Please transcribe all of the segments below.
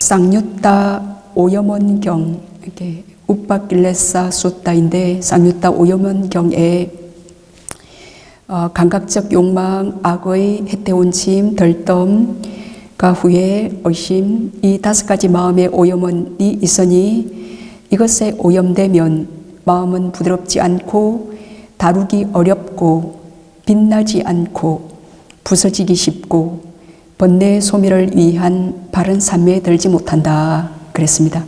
쌍유타 오염원경, 이렇게 우빠길레사 수타인데 쌍유타 오염원경에 감각적 욕망, 악의, 해태운 짐, 덜덤, 후회, 의심, 이 5가지 마음의 오염원이 있으니 이것에 오염되면 마음은 부드럽지 않고 다루기 어렵고 빛나지 않고 부서지기 쉽고 번뇌 소멸을 위한 바른 삶에 들지 못한다 그랬습니다.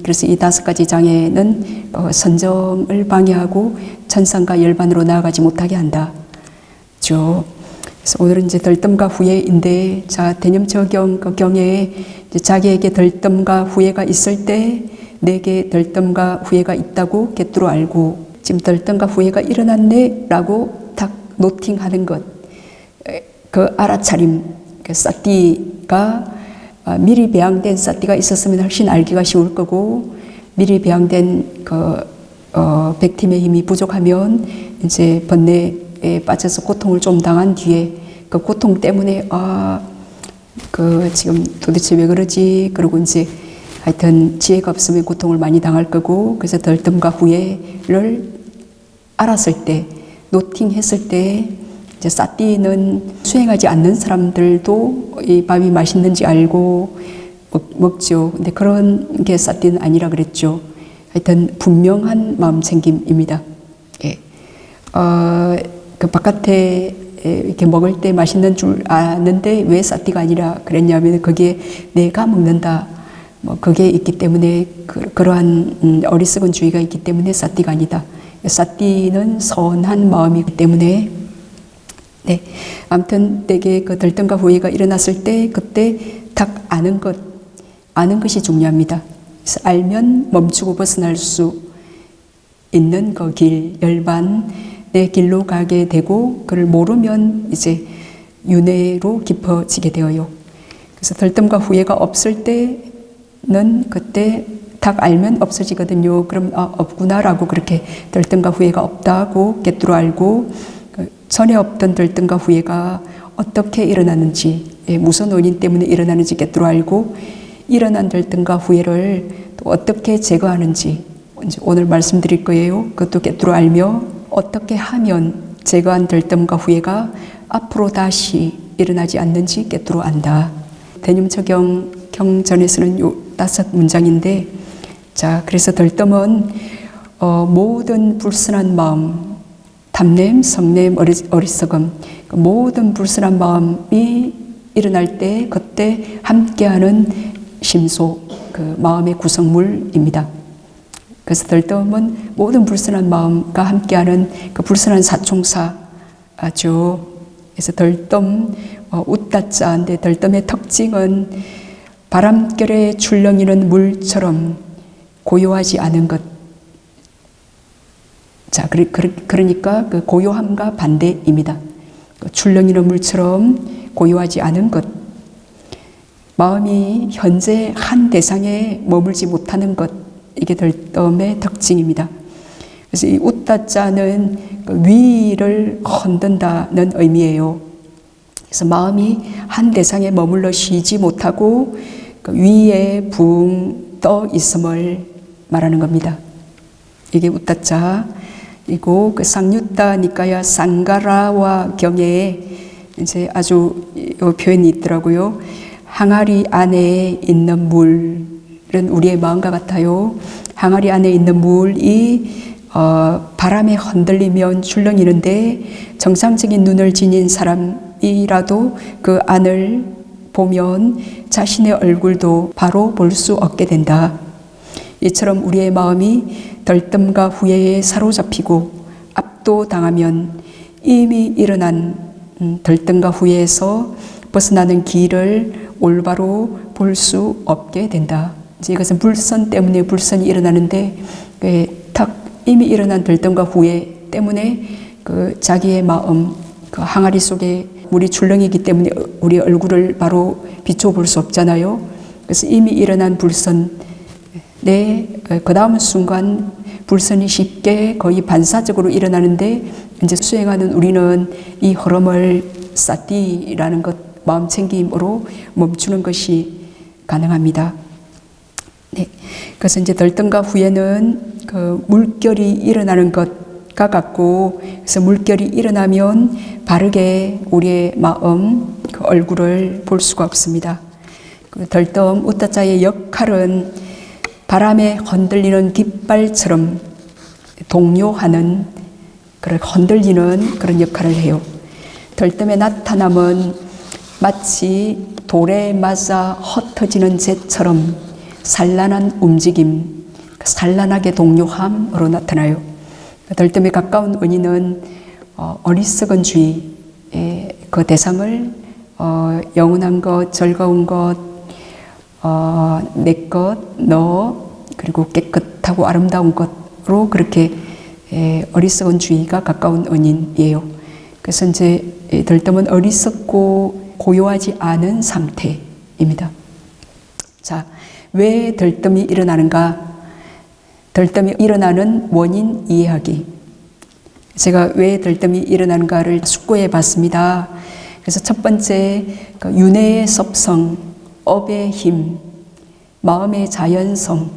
그래서 이 5가지 장애는 선정을 방해하고 천상과 열반으로 나아가지 못하게 한다. 그래서 오늘은 이제 덜뜸과 후회인데, 자, 대념처경 그 경에 자기에게 덜뜸과 후회가 있을 때 내게 덜뜸과 후회가 있다고 곁들어 알고, 지금 덜뜸과 후회가 일어났네라고 딱 노팅하는 것, 그 알아차림, 그 사띠가 미리 배양된 사띠가 있었으면 훨씬 알기가 쉬울 거고, 미리 배양된 백팀의 힘이 부족하면 이제 번뇌에 빠져서 고통을 좀 당한 뒤에 그 고통 때문에 지금 도대체 왜 그러지? 그리고 이제 하여튼 지혜가 없으면 고통을 많이 당할 거고, 그래서 덜뜸과 후회를 알았을 때, 노팅했을 때 이제 사띠는 수행하지 않는 사람들도 이 밥이 맛있는지 알고 먹죠. 근데 그런 게 사띠는 아니라 그랬죠. 하여튼 분명한 마음챙김입니다. 예. 그 바깥에 이렇게 먹을 때 맛있는 줄 아는데 왜 사띠가 아니라 그랬냐면 거기에 내가 먹는다, 그게 있기 때문에 그러한 어리석은 주의가 있기 때문에 사띠가 아니다. 사띠는 선한 마음이기 때문에. 네, 아무튼 내게 그 덜뜸과 후회가 일어났을 때 그때 딱 아는 것이 중요합니다. 그래서 알면 멈추고 벗어날 수 있는 그 길, 열반, 내 길로 가게 되고, 그를 모르면 이제 윤회로 깊어지게 되어요. 그래서 덜뜸과 후회가 없을 때는 그때 딱 알면 없어지거든요. 그럼 없구나라고 그렇게 덜뜸과 후회가 없다고 꿰뚫어 알고, 전에 없던 덜뜸과 후회가 어떻게 일어나는지, 무슨 원인 때문에 일어나는지 꿰뚫어 알고, 일어난 덜뜸과 후회를 또 어떻게 제거하는지 오늘 말씀드릴 거예요. 그것도 꿰뚫어 알며 어떻게 하면 제거한 덜뜸과 후회가 앞으로 다시 일어나지 않는지 꿰뚫어 안다. 대념처경 경전에서는 요 5문장인데, 자, 그래서 덜뜸은 모든 불순한 마음, 탐냄, 성냄, 어리석음, 모든 불순한 마음이 일어날 때 그때 함께하는 심소, 그 마음의 구성물입니다. 그래서 덜뜸은 모든 불순한 마음과 함께하는 그 불순한 사총사죠. 그래서 덜뜸, 웃다자인데 덜뜸의 특징은 바람결에 출렁이는 물처럼 고요하지 않은 것. 자, 그러니까 그 고요함과 반대입니다. 출렁이는 물처럼 고요하지 않은 것. 마음이 현재 한 대상에 머물지 못하는 것. 이게 덜뜸의 특징입니다. 그래서 이 웃다자는 위를 흔든다는 의미예요. 그래서 마음이 한 대상에 머물러 쉬지 못하고 그 위에 붕 떠 있음을 말하는 겁니다. 이게 웃다자. 그리고 그 쌍유타 니까야 쌍가라와 경에 이제 아주 표현이 있더라고요. 항아리 안에 있는 물은 우리의 마음과 같아요. 항아리 안에 있는 물이 바람에 흔들리면 출렁이는데 정상적인 눈을 지닌 사람이라도 그 안을 보면 자신의 얼굴도 바로 볼 수 없게 된다. 이처럼 우리의 마음이 덜뜸과 후회에 사로잡히고 압도당하면 이미 일어난 덜뜸과 후회에서 벗어나는 길을 올바로 볼 수 없게 된다. 이것은 불선 때문에 불선이 일어나는데 탁 이미 일어난 덜뜸과 후회 때문에 그 자기의 마음, 그 항아리 속에 물이 출렁이기 때문에 우리 얼굴을 바로 비춰볼 수 없잖아요. 그래서 이미 일어난 불선, 그 다음 순간 불선이 쉽게 거의 반사적으로 일어나는데 이제 수행하는 우리는 이 흐름을 사띠라는 것, 마음 챙김으로 멈추는 것이 가능합니다. 네. 그래서 이제 덜뜸과 후회는 그 물결이 일어나는 것과 같고, 그래서 물결이 일어나면 바르게 우리의 마음, 그 얼굴을 볼 수가 없습니다. 그 덜뜸 우따자의 역할은 바람에 흔들리는 깃발처럼 동요하는, 그런 흔들리는 그런 역할을 해요. 덜뜸의 나타남은 마치 돌에 맞아 흩어지는 재처럼 산란한 움직임, 산란하게 동요함으로 나타나요. 덜뜸에 가까운 원인은 어리석은 주의의 그 대상을 영원한 것, 즐거운 것, 내 것, 너, 그리고 깨끗하고 아름다운 것으로 그렇게 어리석은 주의가 가까운 원인이에요. 그래서 이제 덜뜸은 어리석고 고요하지 않은 상태입니다. 자, 왜 덜뜸이 일어나는가? 덜뜸이 일어나는 원인 이해하기. 제가 왜 덜뜸이 일어나는가를 숙고해 봤습니다. 그래서 첫 번째, 그 윤회의 섭성, 업의 힘, 마음의 자연성,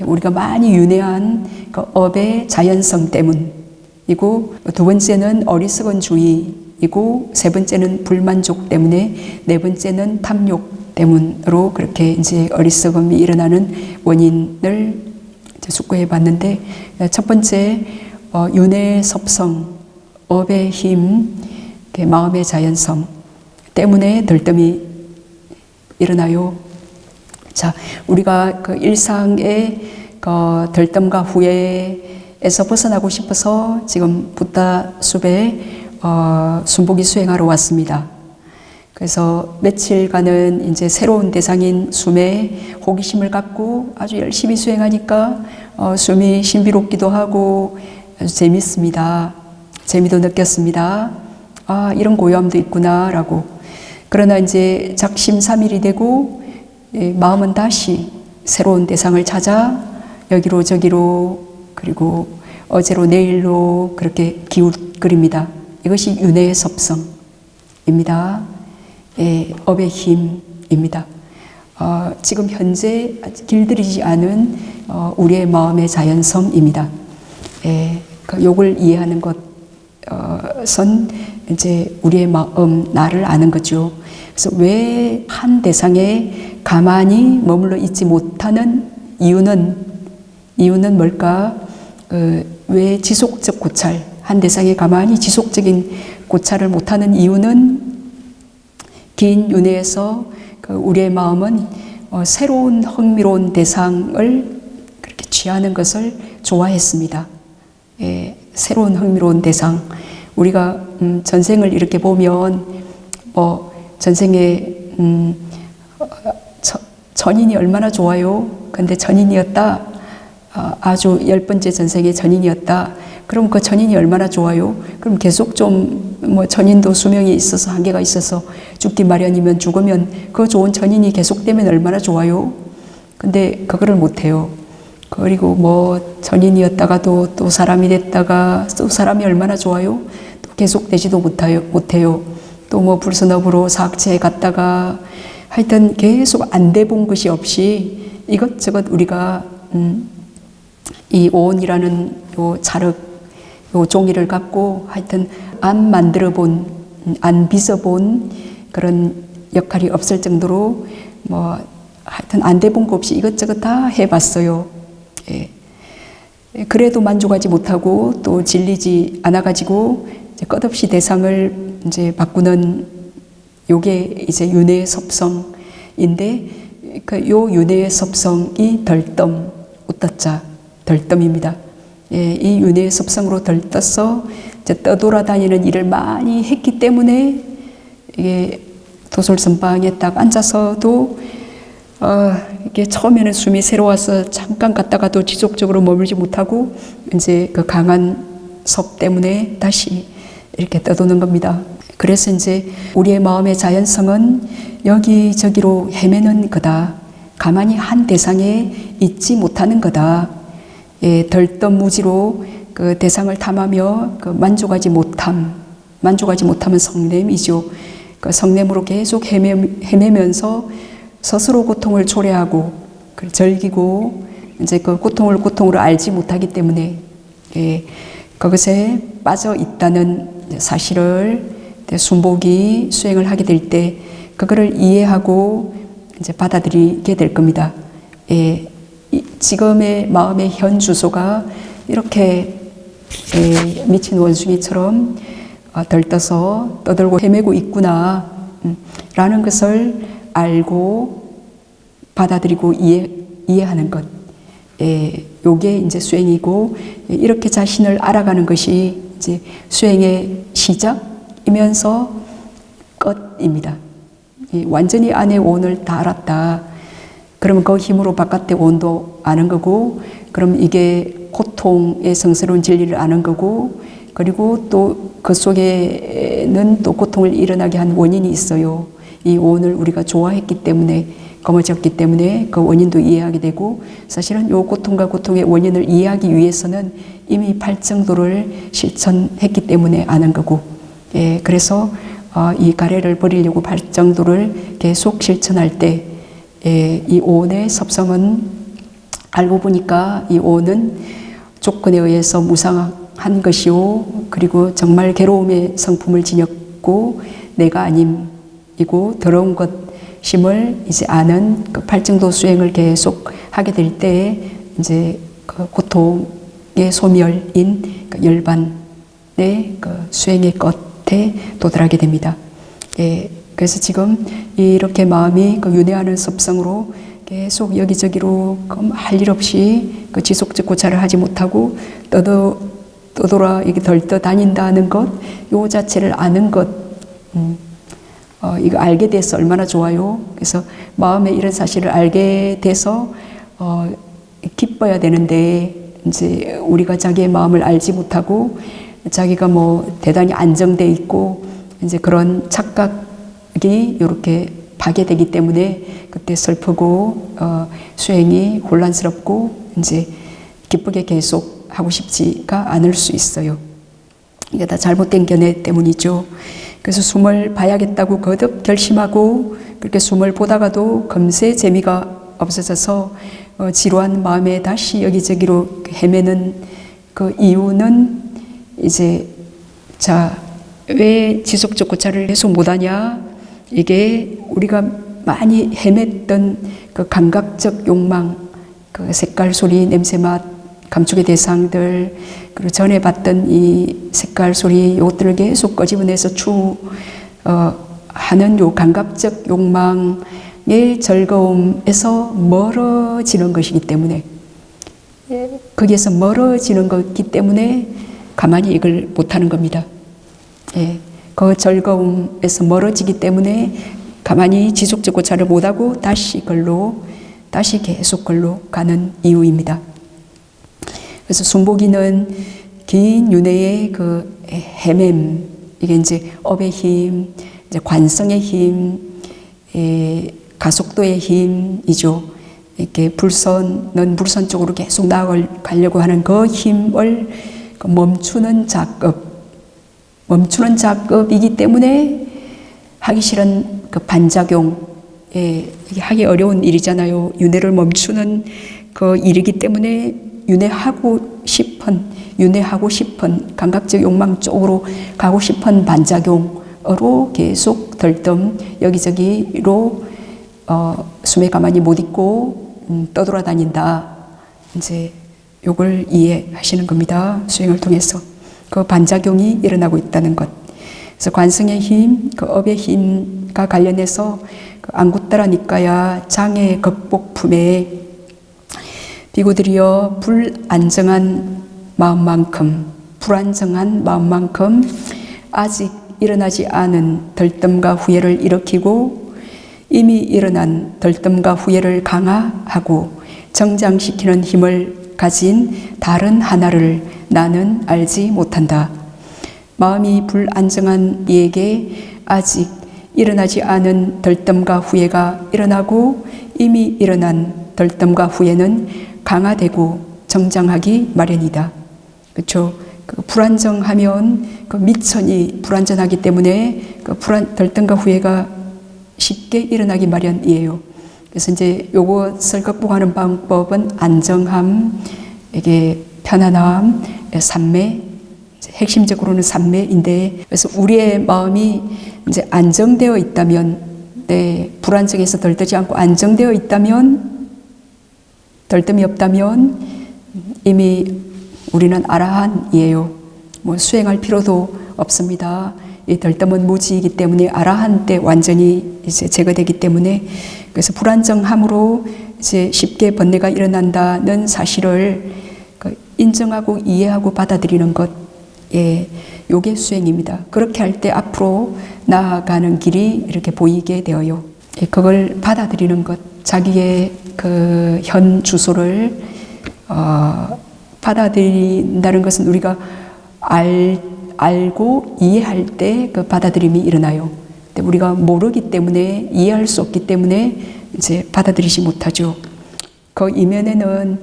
우리가 많이 윤회한 그 업의 자연성 때문이고, 두 번째는 어리석은 주의이고, 세 번째는 불만족 때문에, 네 번째는 탐욕 때문으로 그렇게 이제 어리석음이 일어나는 원인을 숙고해 봤는데, 첫 번째, 윤회의 섭성, 업의 힘, 마음의 자연성 때문에 덜뜸이 일어나요. 자, 우리가 그 일상의 그 덜뜸과 후회에서 벗어나고 싶어서 지금 붓다 숲에 순복이 수행하러 왔습니다. 그래서 며칠간은 이제 새로운 대상인 숨에 호기심을 갖고 아주 열심히 수행하니까 숨이 신비롭기도 하고 아주 재밌습니다. 재미도 느꼈습니다. 아, 이런 고요함도 있구나라고. 그러나 이제 작심삼일이 되고 마음은 다시 새로운 대상을 찾아 여기로 저기로, 그리고 어제로 내일로 그렇게 기웃거립니다. 이것이 윤회의 섭성입니다. 업의 힘입니다. 지금 현재 길들이지 않은 우리의 마음의 자연성입니다. 요걸 이해하는 것은 이제 우리의 마음, 나를 아는 거죠. 그래서 왜 한 대상에 가만히 머물러 있지 못하는 이유는 뭘까? 왜 지속적 고찰, 한 대상에 가만히 지속적인 고찰을 못하는 이유는 긴 윤회에서 우리의 마음은 새로운 흥미로운 대상을 그렇게 취하는 것을 좋아했습니다. 새로운 흥미로운 대상. 우리가 전생을 이렇게 보면 전생에 전인이 얼마나 좋아요. 근데 전인이었다. 아주 10번째 전생에 전인이었다. 그럼 그 전인이 얼마나 좋아요? 그럼 계속 좀 전인도 수명이 있어서 한계가 있어서 죽기 마련이면 죽으면 그 좋은 전인이 계속되면 얼마나 좋아요? 근데 그거를 못해요. 그리고 전인이었다가도 또 사람이 됐다가 또 사람이 얼마나 좋아요? 또 계속되지도 못해요. 또 불선업으로 사학체에 갔다가 하여튼 계속 안 돼 본 것이 없이 이것저것 우리가 이 오온이라는 요 자륵, 요 종이를 갖고 하여튼 안 만들어 본, 안 빚어 본 그런 역할이 없을 정도로 하여튼 안 돼 본 거 없이 이것저것 다 해봤어요. 그래도 만족하지 못하고 또 질리지 않아가지고 이제 끝없이 대상을 이제 바꾸는 요게 이제 윤회의 섭성인데 요 윤회의 섭성이 덜뜸, 우따자 덜뜸입니다. 이 윤회의 섭성으로 덜떠서 이제 떠돌아다니는 일을 많이 했기 때문에 이게 도솔선방에 딱 앉아서도 이게 처음에는 숨이 새로워서 잠깐 갔다가도 지속적으로 머물지 못하고 이제 그 강한 섭 때문에 다시 이렇게 떠도는 겁니다. 그래서 이제 우리의 마음의 자연성은 여기저기로 헤매는 거다. 가만히 한 대상에 있지 못하는 거다. 덜떠무지로 그 대상을 탐하며 그 만족하지 못함은 성냄이죠. 그 성냄으로 계속 헤매면서 스스로 고통을 초래하고 즐기고 이제 그 고통을 고통으로 알지 못하기 때문에 그것에 빠져 있다는 사실을 순복이 수행을 하게 될 때 그거를 이해하고 이제 받아들이게 될 겁니다. 지금의 마음의 현 주소가 이렇게 미친 원숭이처럼 들떠서 떠들고 헤매고 있구나 라는 것을 알고 받아들이고 이해하는 것, 요게 이제 수행이고, 이렇게 자신을 알아가는 것이 이제 수행의 시작이면서 끝입니다. 완전히 안의 원을 다 알았다. 그러면 그 힘으로 바깥의 원도 아는 거고, 그럼 이게 고통의 성스러운 진리를 아는 거고, 그리고 또 그 속에는 또 고통을 일어나게 한 원인이 있어요. 이 원을 우리가 좋아했기 때문에, 거머쥐었기 때문에 그 원인도 이해하게 되고, 사실은 이 고통과 고통의 원인을 이해하기 위해서는 이미 팔정도를 실천했기 때문에 아는 거고, 그래서 이 가래를 버리려고 팔정도를 계속 실천할 때 이 오온의 섭성은 알고 보니까 이 오온은 조건에 의해서 무상한 것이요, 그리고 정말 괴로움의 성품을 지녔고 내가 아님이고 더러운 것임을 이제 아는 그 팔정도 수행을 계속 하게 될 때 이제 그 고통의 소멸인 그 열반의 그 수행의 끝에 도달하게 됩니다. 그래서 지금 이렇게 마음이 그 윤회하는 섭성으로 계속 여기저기로 할 일 없이 그 지속적 고찰을 하지 못하고 떠돌아 이게 덜떠 다닌다는 것, 요 자체를 아는 것, 이거 알게 돼서 얼마나 좋아요. 그래서 마음에 이런 사실을 알게 돼서 기뻐야 되는데, 이제 우리가 자기의 마음을 알지 못하고 자기가 뭐 대단히 안정돼 있고 이제 그런 착각이 이렇게 파괴되기 때문에 그때 슬프고 수행이 혼란스럽고 이제 기쁘게 계속 하고 싶지가 않을 수 있어요. 이게 다 잘못된 견해 때문이죠. 그래서 숨을 봐야겠다고 거듭 결심하고 그렇게 숨을 보다가도 금세 재미가 없어져서 지루한 마음에 다시 여기저기로 헤매는 그 이유는 이제 왜 지속적 고찰을 계속 못하냐, 이게 우리가 많이 헤맸던 그 감각적 욕망, 그 색깔, 소리, 냄새, 맛, 감촉의 대상들, 그리고 전에 봤던 이 색깔, 소리, 이것들을 계속 꺼집어내서 하는 요 감각적 욕망의 즐거움에서 멀어지는 것이기 때문에, 거기에서 멀어지는 것이기 때문에 가만히 이걸 못하는 겁니다. 그 즐거움에서 멀어지기 때문에 가만히 지속적 고찰을 못하고 다시 계속 걸로 가는 이유입니다. 그래서 순복이는 긴 윤회의 그 헤맴, 이게 이제 업의 힘, 이제 관성의 힘, 가속도의 힘이죠. 이렇게 불선은 불선 쪽으로 계속 나아가려고 하는 그 힘을 멈추는 작업이기 때문에 하기 싫은 그 반작용, 이게 하기 어려운 일이잖아요. 윤회를 멈추는 그 일이기 때문에 윤회하고 싶은 감각적 욕망 쪽으로 가고 싶은 반작용으로 계속 덜듬 여기저기로 숨에 가만히 못 있고 떠돌아다닌다. 이제 요걸 이해하시는 겁니다. 수행을 통해서 그 반작용이 일어나고 있다는 것. 그래서 관성의 힘, 그 업의 힘과 관련해서 그 안굿다라니까야 장애 극복품에 비구들이여 불안정한 마음만큼 아직 일어나지 않은 덜뜸과 후회를 일으키고 이미 일어난 덜뜸과 후회를 강화하고 정장시키는 힘을 가진 다른 하나를 나는 알지 못한다. 마음이 불안정한 이에게 아직 일어나지 않은 덜뜸과 후회가 일어나고 이미 일어난 덜뜸과 후회는 강화되고 정장하기 마련이다. 그렇죠? 그 불안정하면 그 미천이 불안전하기 때문에 그 덜뜸과 후회가 쉽게 일어나기 마련이에요. 그래서 이제 요것을 극복하는 방법은 안정함, 이게 편안함, 산매, 핵심적으로는 산매인데, 그래서 우리의 마음이 이제 안정되어 있다면, 불안정해서 들뜨지 않고 안정되어 있다면, 들뜸이 없다면 이미 우리는 아라한이에요. 뭐 수행할 필요도 없습니다. 이 들뜸은 무지이기 때문에 아라한 때 완전히 이제 제거되기 때문에, 그래서 불안정함으로 이제 쉽게 번뇌가 일어난다는 사실을 인정하고 이해하고 받아들이는 것, 요게 수행입니다. 그렇게 할 때 앞으로 나아가는 길이 이렇게 보이게 되어요. 그걸 받아들이는 것, 자기의 그 현 주소를 받아들인다는 것은 우리가 알고 이해할 때 그 받아들임이 일어나요. 근데 우리가 모르기 때문에, 이해할 수 없기 때문에 이제 받아들이지 못하죠. 그 이면에는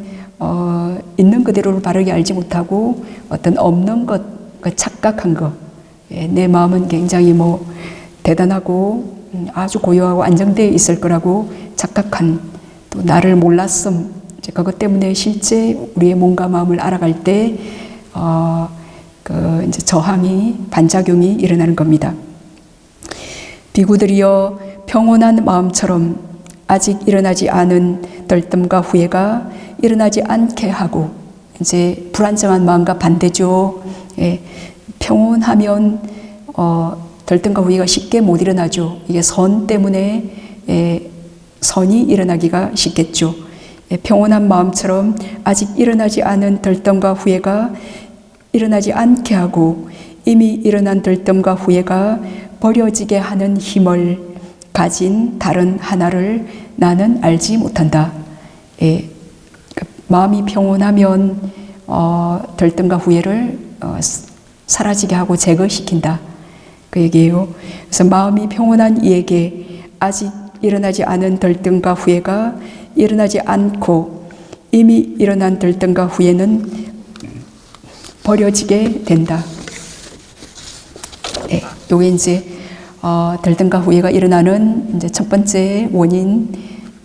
있는 그대로를 바르게 알지 못하고 어떤 없는 것, 그 착각한 것, 내 마음은 굉장히 뭐 대단하고 아주 고요하고 안정되어 있을 거라고 착각한, 또 나를 몰랐음, 이제 그것 때문에 실제 우리의 몸과 마음을 알아갈 때 그 이제 저항이, 반작용이 일어나는 겁니다. 비구들이여, 평온한 마음처럼 아직 일어나지 않은 들뜸과 후회가 일어나지 않게 하고, 이제 불안정한 마음과 반대죠. 평온하면 들뜸과 후회가 쉽게 못 일어나죠. 이게 선 때문에 선이 일어나기가 쉽겠죠. 평온한 마음처럼 아직 일어나지 않은 들뜸과 후회가 일어나지 않게 하고, 이미 일어난 들뜸과 후회가 버려지게 하는 힘을 가진 다른 하나를 나는 알지 못한다. 마음이 평온하면 들뜸과 후회를 사라지게 하고 제거시킨다, 그 얘기예요. 그래서 마음이 평온한 이에게 아직 일어나지 않은 들뜸과 후회가 일어나지 않고, 이미 일어난 들뜸과 후회는 버려지게 된다. 요게 이제 들뜸과 후회가 일어나는 이제 첫 번째 원인,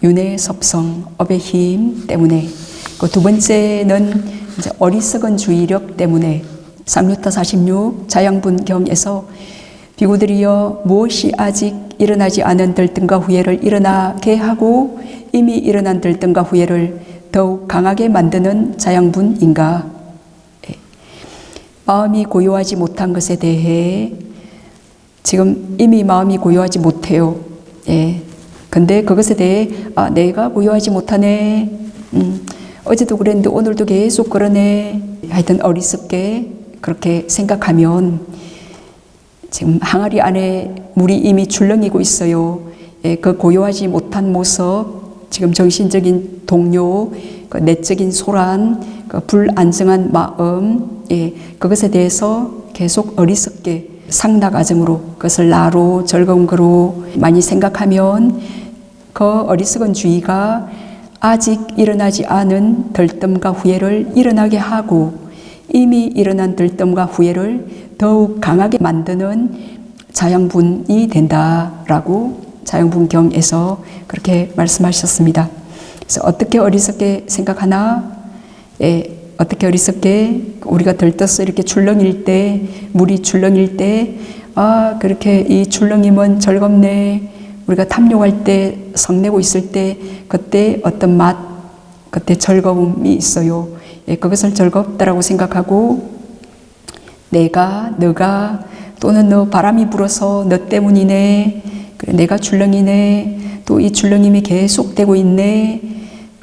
윤회 섭성, 업의 힘 때문에. 그 두 번째는 이제 어리석은 주의력 때문에. 상류타 46 자양분경에서 비구들이여, 무엇이 아직 일어나지 않은 들뜸과 후회를 일어나게 하고 이미 일어난 들뜸과 후회를 더욱 강하게 만드는 자양분인가? 마음이 고요하지 못한 것에 대해 지금 이미 마음이 고요하지 못해요. 근데 그것에 대해 내가 고요하지 못하네. 어제도 그랬는데 오늘도 계속 그러네. 하여튼 어리석게 그렇게 생각하면 지금 항아리 안에 물이 이미 출렁이고 있어요. 그 고요하지 못한 모습, 지금 정신적인 동요, 그 내적인 소란, 그 불안정한 마음, 그것에 대해서 계속 어리석게 상나가정으로, 그것을 나로, 즐거운 거로 많이 생각하면 그 어리석은 주의가 아직 일어나지 않은 들뜸과 후회를 일어나게 하고, 이미 일어난 들뜸과 후회를 더욱 강하게 만드는 자양분이 된다라고 자양분경에서 그렇게 말씀하셨습니다. 그래서 어떻게 어리석게 생각하나? 어떻게 어리석게 우리가 들떠서 이렇게 출렁일 때, 물이 출렁일 때, 그렇게 이 출렁임은 즐겁네. 우리가 탐욕할 때, 성내고 있을 때, 그때 어떤 맛, 그때 즐거움이 있어요. 그것을 즐겁다라고 생각하고, 너가, 또는 너 바람이 불어서 너 때문이네. 그래, 내가 출렁이네. 또 이 출렁임이 계속되고 있네.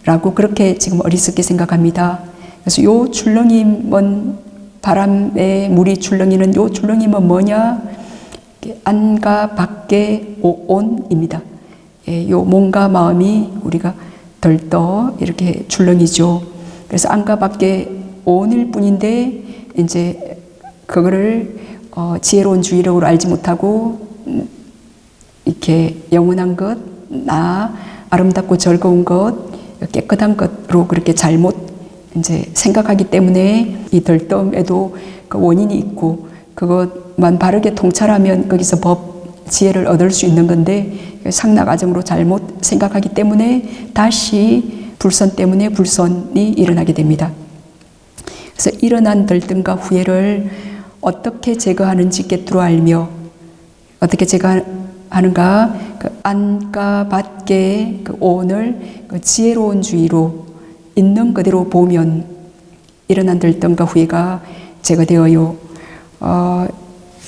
라고 그렇게 지금 어리석게 생각합니다. 그래서 요 출렁임은, 바람에 물이 출렁이는 요 출렁임은 뭐냐? 안과 밖의 오온입니다. 요 몸과 마음이 우리가 들떠 이렇게 출렁이죠. 그래서 안과 밖의 오온일 뿐인데, 이제 그거를 지혜로운 주의력으로 알지 못하고 이렇게 영원한 것, 나, 아름답고 즐거운 것, 깨끗한 것으로 그렇게 잘못 이제 생각하기 때문에 이 들뜸에도 그 원인이 있고, 그것만 바르게 통찰하면 거기서 법 지혜를 얻을 수 있는 건데 상나가정으로 잘못 생각하기 때문에 다시 불선 때문에 불선이 일어나게 됩니다. 그래서 일어난 들뜸과 후회를 어떻게 제거하는지 깨뜨려 알며 어떻게 제거하는가 그 안과 밖의 그 오온을 그 지혜로운 주의로 있는 그대로 보면 일어난 들뜸과 후회가 제거되어요.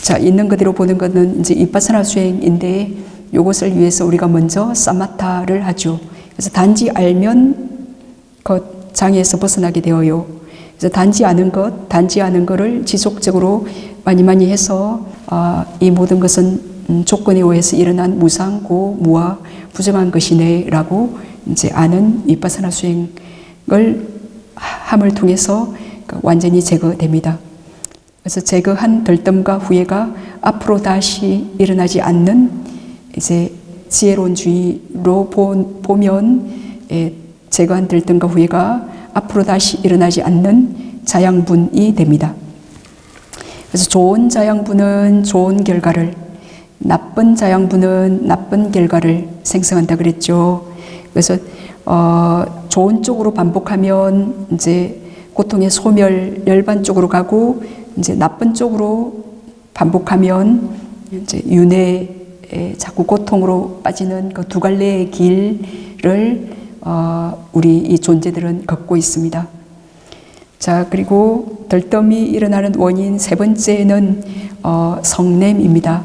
자, 있는 그대로 보는 것은 이제 이빠사나 수행인데 이것을 위해서 우리가 먼저 사마타를 하죠. 그래서 단지 알면 그 장애에서 벗어나게 되어요. 그래서 단지 아는 거를 지속적으로 많이 해서 이 모든 것은 조건에 의해서 일어난 무상, 무아, 부정한 것이네라고 이제 아는 위파사나 수행을 함을 통해서 완전히 제거됩니다. 그래서 제거한 들뜸과 후회가 앞으로 다시 일어나지 않는 이제 지혜로운 주의로 보면 제거한 들뜸과 후회가 앞으로 다시 일어나지 않는 자양분이 됩니다. 그래서 좋은 자양분은 좋은 결과를, 나쁜 자양분은 나쁜 결과를 생성한다 그랬죠. 그래서 좋은 쪽으로 반복하면 이제 고통의 소멸, 열반 쪽으로 가고 이제 나쁜 쪽으로 반복하면 이제 윤회에 자꾸 고통으로 빠지는 그 두 갈래의 길을 우리 이 존재들은 걷고 있습니다. 자, 그리고 들뜸이 일어나는 원인 세 번째는 성냄입니다.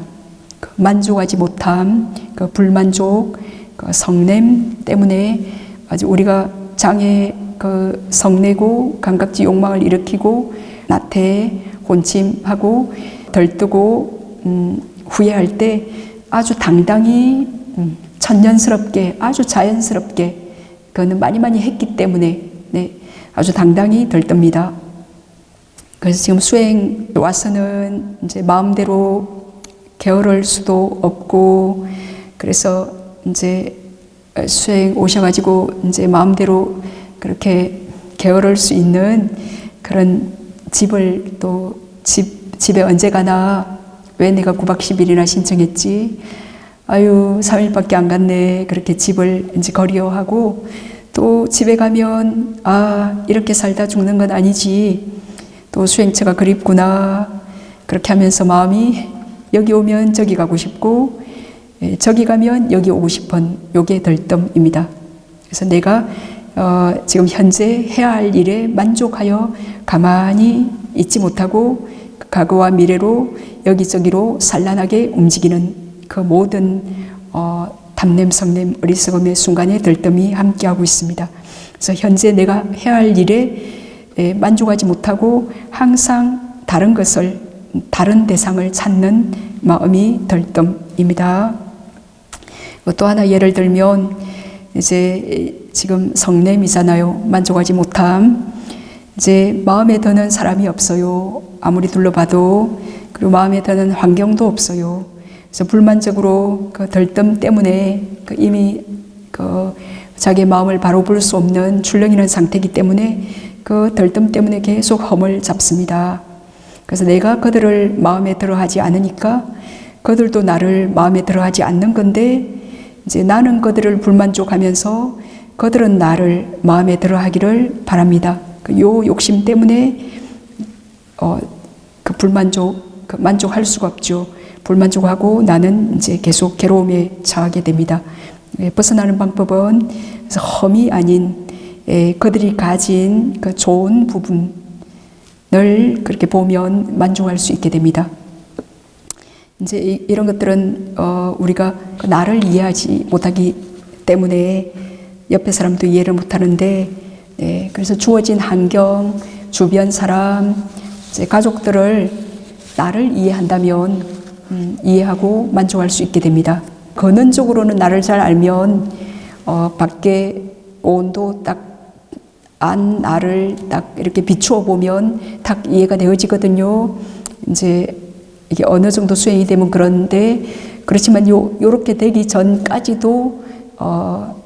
그 만족하지 못함, 그 불만족, 그 성냄 때문에 아주 우리가 장애 그 성내고 감각지 욕망을 일으키고 나태 혼침하고 들뜨고 후회할 때 아주 당당히 천연스럽게 아주 자연스럽게 그거는 많이 했기 때문에 아주 당당히 들뜹니다. 그래서 지금 수행 와서는 이제 마음대로 게으를 수도 없고 그래서 이제 수행 오셔가지고 이제 마음대로 그렇게 게으를 수 있는 그런 집을 또 집에 언제 가나 왜 내가 9박 10일이나 신청했지? 아유 3일밖에 안 갔네. 그렇게 집을 이제 그리워하고 또 집에 가면 이렇게 살다 죽는 건 아니지. 또 수행처가 그립구나. 그렇게 하면서 마음이 여기 오면 저기 가고 싶고 저기 가면 여기 오고 싶은 요게 들뜸입니다. 그래서 내가 지금 현재 해야 할 일에 만족하여 가만히 있지 못하고 과거와 미래로 여기저기로 산란하게 움직이는 그 모든 담냄, 성냄, 어리석음의 순간에 들뜸이 함께하고 있습니다. 그래서 현재 내가 해야 할 일에 만족하지 못하고 항상 다른 것을, 다른 대상을 찾는 마음이 들뜸입니다. 또 하나 예를 들면 이제 지금 성냄이잖아요. 만족하지 못함. 이제 마음에 드는 사람이 없어요. 아무리 둘러봐도. 그리고 마음에 드는 환경도 없어요. 그래서 불만적으로 그 들뜸 때문에 이미 자기의 마음을 바로 볼 수 없는 출렁이는 상태이기 때문에 그 들뜸 때문에 계속 험을 잡습니다. 그래서 내가 그들을 마음에 들어 하지 않으니까 그들도 나를 마음에 들어 하지 않는 건데 이제 나는 그들을 불만족하면서 그들은 나를 마음에 들어 하기를 바랍니다. 요 욕심 때문에 그 만족할 수가 없죠. 불만족하고 나는 이제 계속 괴로움에 처하게 됩니다. 벗어나는 방법은 그래서 험이 아닌 그들이 가진 그 좋은 부분을 그렇게 보면 만족할 수 있게 됩니다. 이제 이런 것들은 우리가 나를 이해하지 못하기 때문에 옆에 사람도 이해를 못하는데 그래서 주어진 환경, 주변 사람, 이제 가족들을 나를 이해한다면 이해하고 만족할 수 있게 됩니다. 근원적으로는 나를 잘 알면 밖에 온도 딱 나를 딱 이렇게 비추어 보면 딱 이해가 되어지거든요. 이제 이게 어느 정도 수행이 되면 그런데 그렇지만 요렇게 되기 전까지도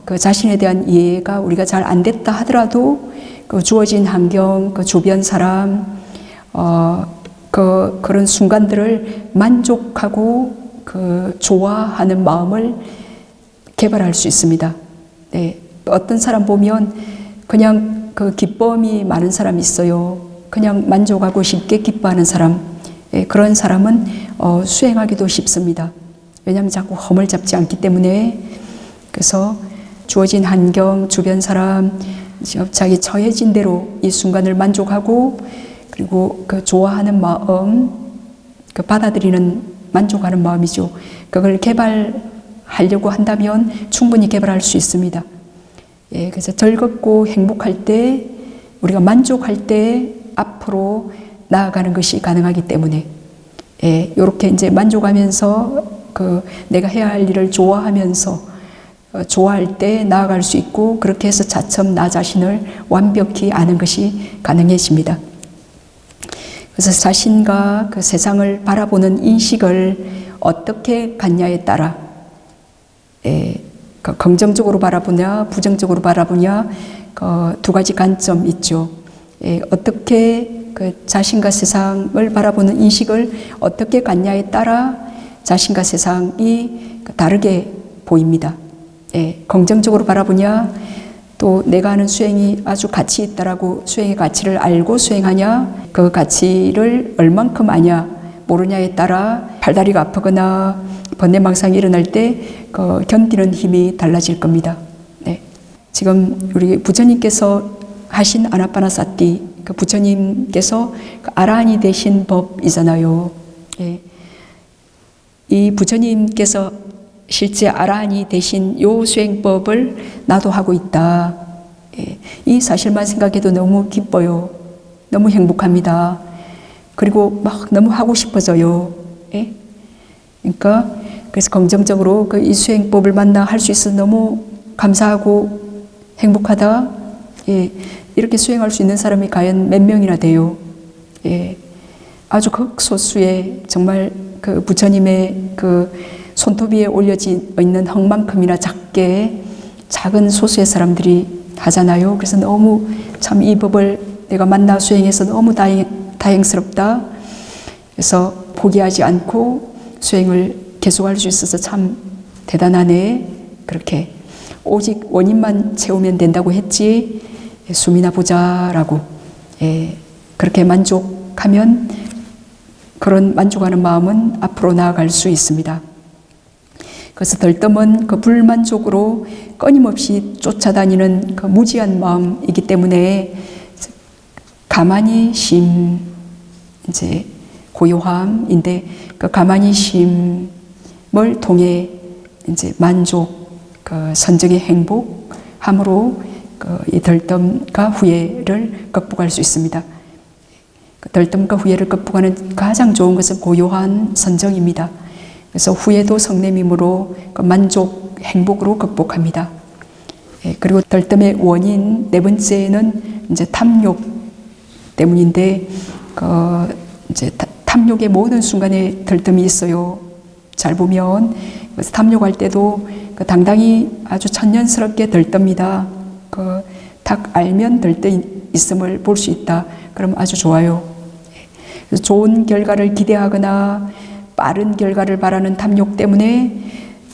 그 자신에 대한 이해가 우리가 잘 안 됐다 하더라도 그 주어진 환경, 그 주변 사람, 그런 순간들을 만족하고 그 좋아하는 마음을 개발할 수 있습니다. 네. 어떤 사람 보면 그냥 그 기쁨이 많은 사람이 있어요. 그냥 만족하고 쉽게 기뻐하는 사람. 예, 그런 사람은 수행하기도 쉽습니다. 왜냐하면 자꾸 험을 잡지 않기 때문에. 그래서 주어진 환경, 주변 사람, 자기 처해진 대로 이 순간을 만족하고, 그리고 그 좋아하는 마음, 그 받아들이는 만족하는 마음이죠. 그걸 개발하려고 한다면 충분히 개발할 수 있습니다. 예, 그래서 즐겁고 행복할 때, 우리가 만족할 때 앞으로 나아가는 것이 가능하기 때문에, 예, 이렇게 이제 만족하면서 그 내가 해야 할 일을 좋아하면서 좋아할 때 나아갈 수 있고, 그렇게 해서 차츰 나 자신을 완벽히 아는 것이 가능해집니다. 그래서 자신과 그 세상을 바라보는 인식을 어떻게 갖냐에 따라, 긍정적으로 바라보냐 부정적으로 바라보냐, 두 가지 관점 있죠. 어떻게 그 자신과 세상을 바라보는 인식을 어떻게 갖냐에 따라 자신과 세상이 다르게 보입니다. 긍정적으로 바라보냐, 또 내가 하는 수행이 아주 가치 있다라고 수행의 가치를 알고 수행하냐, 그 가치를 얼만큼 아냐 모르냐에 따라 팔다리가 아프거나 번뇌망상이 일어날 때 견디는 힘이 달라질 겁니다. 네. 지금 우리 부처님께서 하신 아나파나사티, 그 부처님께서 그 아라한이 되신 법이잖아요. 예. 이 부처님께서 실제 아라한이 되신 요 수행법을 나도 하고 있다. 예. 이 사실만 생각해도 너무 기뻐요. 너무 행복합니다. 그리고 막 너무 하고 싶어져요. 예. 그러니까 그래서 긍정적으로 그 이 수행법을 만나 할 수 있어서 너무 감사하고 행복하다. 예. 이렇게 수행할 수 있는 사람이 과연 몇 명이나 돼요. 예. 아주 극소수의 정말 그 부처님의 그 손톱 위에 올려져 있는 흙만큼이나 작은 소수의 사람들이 하잖아요. 그래서 너무 참 이 법을 내가 만나 수행해서 너무 다행스럽다. 그래서 포기하지 않고 수행을 계속할 수 있어서 참 대단하네. 그렇게 오직 원인만 채우면 된다고 했지 숨이나 보자라고, 예, 그렇게 만족하면 그런 만족하는 마음은 앞으로 나아갈 수 있습니다. 그래서 덜뜸은 그 불만족으로 끊임없이 쫓아다니는 그 무지한 마음이기 때문에 가만히 심, 이제 고요함인데 그 가만히 심을 통해 이제 만족, 그 선정의 행복함으로 이 덜뜸과 후회를 극복할 수 있습니다. 그 덜뜸과 후회를 극복하는 가장 좋은 것은 고요한 선정입니다. 그래서 후회도 성냄임으로 그 만족, 행복으로 극복합니다. 그리고 덜뜸의 원인 네 번째는 이제 탐욕 때문인데, 이제 탐욕의 모든 순간에 덜뜸이 있어요. 잘 보면 그래서 탐욕할 때도 당당히 아주 천연스럽게 덜뜹니다. 딱 알면 덜뜸 있음을 볼 수 있다. 그럼 아주 좋아요. 그래서 좋은 결과를 기대하거나 빠른 결과를 바라는 탐욕 때문에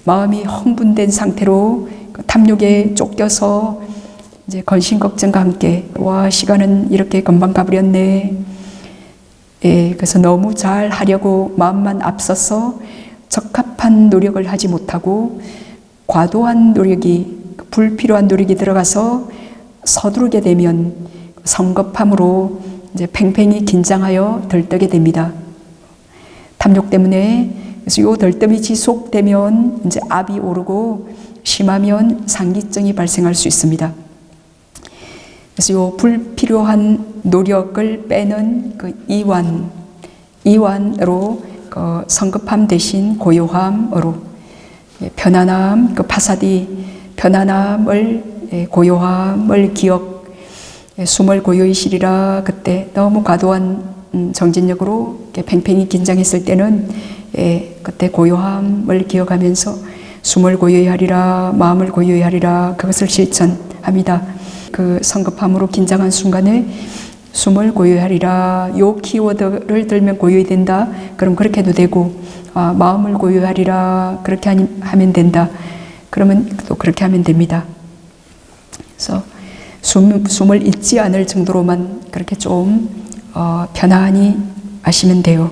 마음이 흥분된 상태로 탐욕에 쫓겨서 이제 근심 걱정과 함께 와 시간은 이렇게 금방 가버렸네. 예, 그래서 너무 잘 하려고 마음만 앞서서 적합한 노력을 하지 못하고 과도한 노력이 불필요한 노력이 들어가서 서두르게 되면 성급함으로 이제 팽팽히 긴장하여 들뜨게 됩니다. 탐욕 때문에. 그래서 요 들뜸이 지속되면 이제 압이 오르고 심하면 상기증이 발생할 수 있습니다. 그래서 요 불필요한 노력을 빼는 그 이완으로 그 성급함 대신 고요함으로 편안함, 그 파사디 편안함을 고요함을 기억, 숨을 고요히 쉬리라. 그때 너무 과도한 정진력으로 팽팽히 긴장했을 때는 그때 고요함을 기억하면서 숨을 고요히 하리라, 마음을 고요히 하리라, 그것을 실천합니다. 그 성급함으로 긴장한 순간에 숨을 고요하리라. 요 키워드를 들면 고요히 된다. 그럼 그렇게 해도 되고, 마음을 고요하리라. 그렇게 하면 된다. 그러면 또 그렇게 하면 됩니다. 그래서 숨을 잊지 않을 정도로만 그렇게 좀 편안히 하시면 돼요.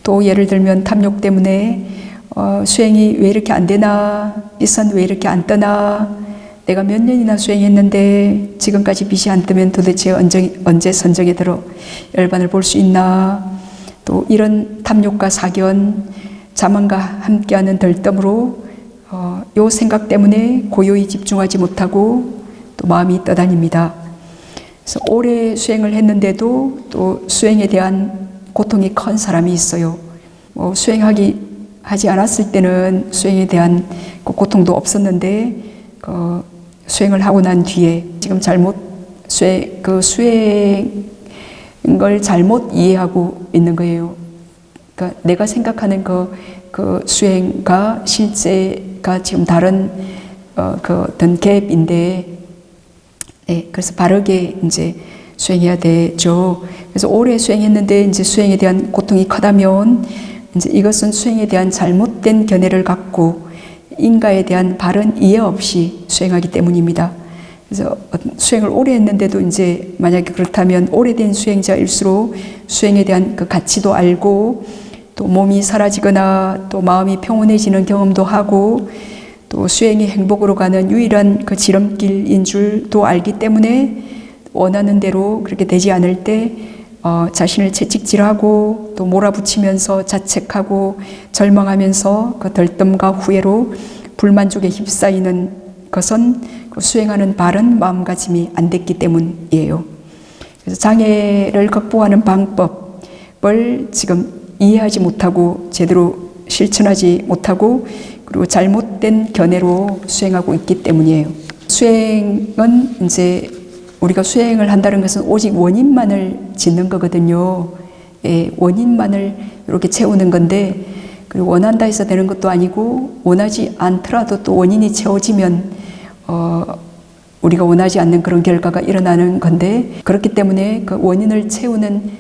또 예를 들면 탐욕 때문에 수행이 왜 이렇게 안 되나, 빛은 왜 이렇게 안 뜨나, 내가 몇 년이나 수행했는데 지금까지 빛이 안 뜨면 도대체 언제 선정에 들어 열반을 볼 수 있나. 또 이런 탐욕과 사견, 자만과 함께하는 덜뜸으로 요 생각 때문에 고요히 집중하지 못하고 또 마음이 떠다닙니다. 그래서 오래 수행을 했는데도 또 수행에 대한 고통이 큰 사람이 있어요. 하지 않았을 때는 수행에 대한 그 고통도 없었는데 수행을 하고 난 뒤에 지금 수행을 잘못 이해하고 있는 거예요. 그러니까 내가 생각하는 그 수행과 실제가 지금 다른 어떤 갭인데, 그래서 바르게 이제 수행해야 되죠. 그래서 오래 수행했는데 이제 수행에 대한 고통이 크다면 이제 이것은 수행에 대한 잘못된 견해를 갖고 인가에 대한 바른 이해 없이 수행하기 때문입니다. 그래서 수행을 오래 했는데도 이제 만약에 그렇다면 오래된 수행자일수록 수행에 대한 그 가치도 알고 또 몸이 사라지거나 또 마음이 평온해지는 경험도 하고 또 수행이 행복으로 가는 유일한 그 지름길인 줄도 알기 때문에 원하는 대로 그렇게 되지 않을 때 자신을 채찍질하고 또 몰아붙이면서 자책하고 절망하면서 그 덜뜸과 후회로 불만족에 휩싸이는 것은 그 수행하는 바른 마음가짐이 안 됐기 때문이에요. 그래서 장애를 극복하는 방법을 지금 이해하지 못하고 제대로 실천하지 못하고 그리고 잘못된 견해로 수행하고 있기 때문이에요. 수행은 이제 우리가 수행을 한다는 것은 오직 원인만을 짓는 거거든요. 원인만을 이렇게 채우는 건데, 그리고 원한다 해서 되는 것도 아니고 원하지 않더라도 또 원인이 채워지면 우리가 원하지 않는 그런 결과가 일어나는 건데, 그렇기 때문에 그 원인을 채우는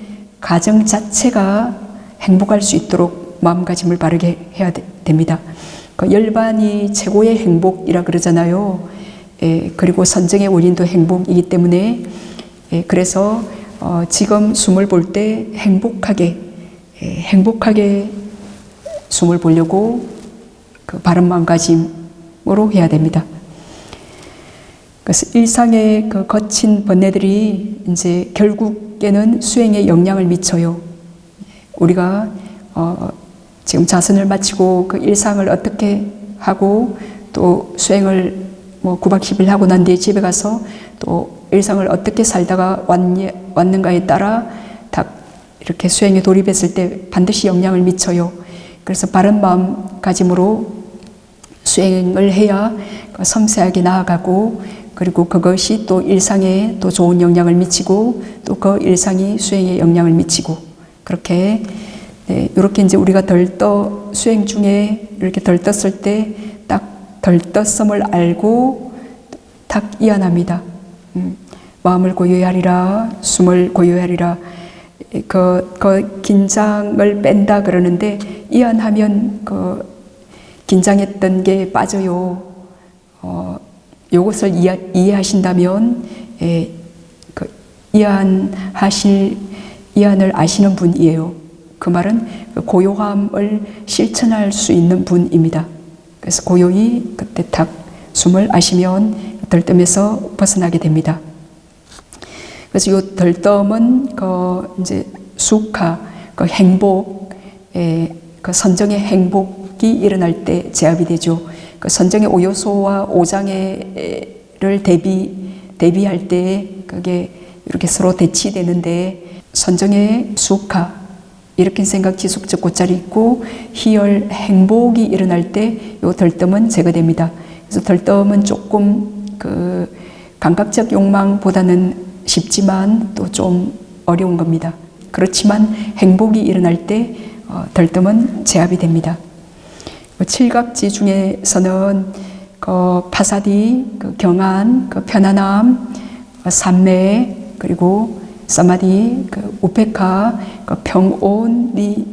과정 자체가 행복할 수 있도록 마음가짐을 바르게 해야 됩니다. 그 열반이 최고의 행복이라 그러잖아요. 그리고 선정의 원인도 행복이기 때문에 그래서 지금 숨을 볼 때 행복하게 숨을 보려고 그 바른 마음가짐으로 해야 됩니다. 그래서 일상의 그 거친 번뇌들이 이제 결국에는 수행에 영향을 미쳐요. 우리가 지금 자선을 마치고 그 일상을 어떻게 하고 또 수행을 9박 10일 하고 난 뒤에 집에 가서 또 일상을 어떻게 살다가 왔는가에 따라 딱 이렇게 수행에 돌입했을 때 반드시 영향을 미쳐요. 그래서 바른 마음가짐으로 수행을 해야 섬세하게 나아가고 그리고 그것이 또 일상에 또 좋은 영향을 미치고 또 그 일상이 수행에 영향을 미치고 그렇게 이렇게 이제 우리가 수행 중에 이렇게 덜떴을 때 딱 덜떴음을 알고 딱 이안합니다. 마음을 고요히 하리라, 숨을 고요히 하리라. 그 긴장을 뺀다 그러는데 이안하면 그 긴장했던 게 빠져요. 요것을 이해하신다면 그 이안을 아시는 분이에요. 그 말은 그 고요함을 실천할 수 있는 분입니다. 그래서 고요히 그때 딱 숨을 마시면 덜뜸에서 벗어나게 됩니다. 그래서 이 덜뜸은 이제 수카, 그 행복, 그 선정의 행복이 일어날 때 제압이 되죠. 그 선정의 오요소와 오장애를 대비할 때 그게 이렇게 서로 대치되는데 선정의 수카, 이렇게 생각 지속적 곧자리 있고 희열 행복이 일어날 때 이 덜뜸은 제거됩니다. 그래서 덜뜸은 조금 그 감각적 욕망보다는 쉽지만 또 좀 어려운 겁니다. 그렇지만 행복이 일어날 때 덜뜸은 제압이 됩니다. 칠각지 중에서는 그 파사디, 그 경안, 그 편안함, 산매 그리고 사마디, 그 우페카, 그 평온이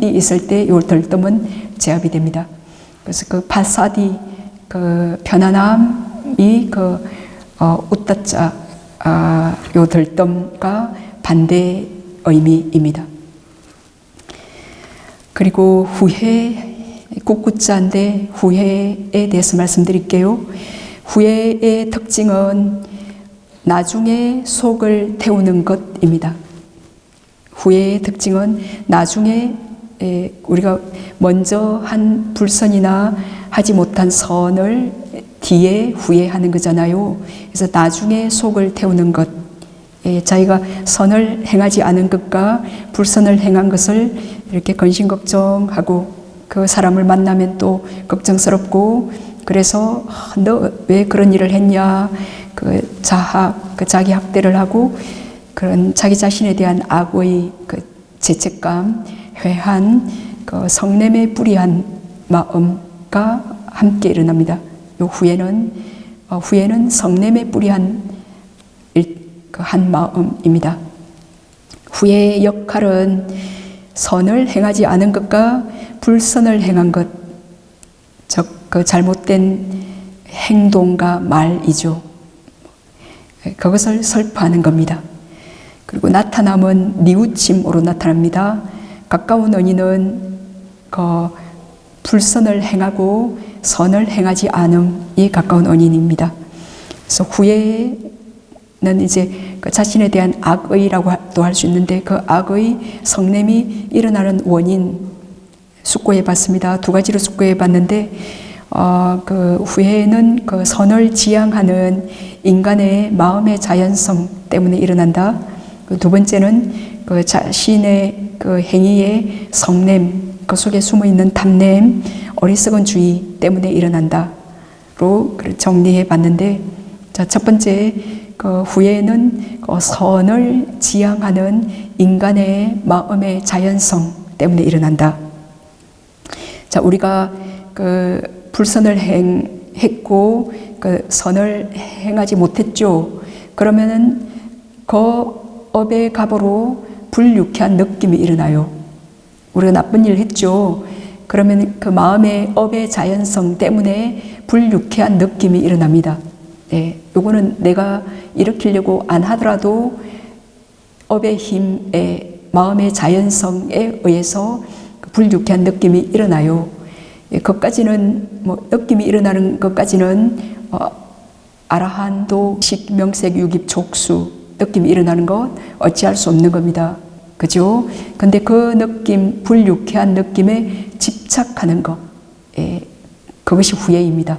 있을 때 요 덜뜸은 제압이 됩니다. 그래서 그 파사디, 그 편안함이 그 우따자 요 덜뜸과 반대 의미입니다. 그리고 후회, 국구자인데 후회에 대해서 말씀드릴게요. 후회의 특징은 나중에 속을 태우는 것입니다. 후회의 특징은 나중에 우리가 먼저 한 불선이나 하지 못한 선을 뒤에 후회하는 거잖아요. 그래서 나중에 속을 태우는 것, 자기가 선을 행하지 않은 것과 불선을 행한 것을 이렇게 근심걱정하고 그 사람을 만나면 또 걱정스럽고, 그래서 너 왜 그런 일을 했냐, 그 자학, 그 자기 학대를 하고 그런 자기 자신에 대한 악의 그 죄책감, 회한, 그 성냄에 뿌리한 마음과 함께 일어납니다. 요 후회는 성냄에 뿌리한 한 마음입니다. 후회의 역할은 선을 행하지 않은 것과 불선을 행한 것, 즉 그 잘못된 행동과 말이죠. 그것을 설파하는 겁니다. 그리고 나타남은 뉘우침으로 나타납니다. 가까운 언니는 그 불선을 행하고 선을 행하지 않음이 가까운 언인입니다. 그래서 후회는 이제 그 자신에 대한 악의라고도 할 수 있는데, 그 악의 성냄이 일어나는 원인 숙고해 봤습니다. 두 가지로 숙고해 봤는데, 그 후회는 그 선을 지향하는 인간의 마음의 자연성 때문에 일어난다. 두 번째는 그 자신의 그 행위의 성냄, 그 속에 숨어 있는 탐냄, 어리석은 주의 때문에 일어난다로 정리해 봤는데, 자, 첫 번째 그 후회는 그 선을 지향하는 인간의 마음의 자연성 때문에 일어난다. 자, 우리가 그 불선을 행했고 그 선을 행하지 못했죠. 그러면은 그 업의 갑으로 불유쾌한 느낌이 일어나요. 우리가 나쁜 일을 했죠. 그러면 그 마음의 업의 자연성 때문에 불유쾌한 느낌이 일어납니다. 네, 요거는 내가 일으키려고 안 하더라도 업의 힘에, 마음의 자연성에 의해서 불유쾌한 느낌이 일어나요. 그것까지는 느낌이 일어나는 것까지는 아라한도 식명색 유깁 족수 느낌이 일어나는 것 어찌할 수 없는 겁니다. 그죠? 근데 그 느낌, 불유쾌한 느낌에 집착하는 것, 그것이 후회입니다.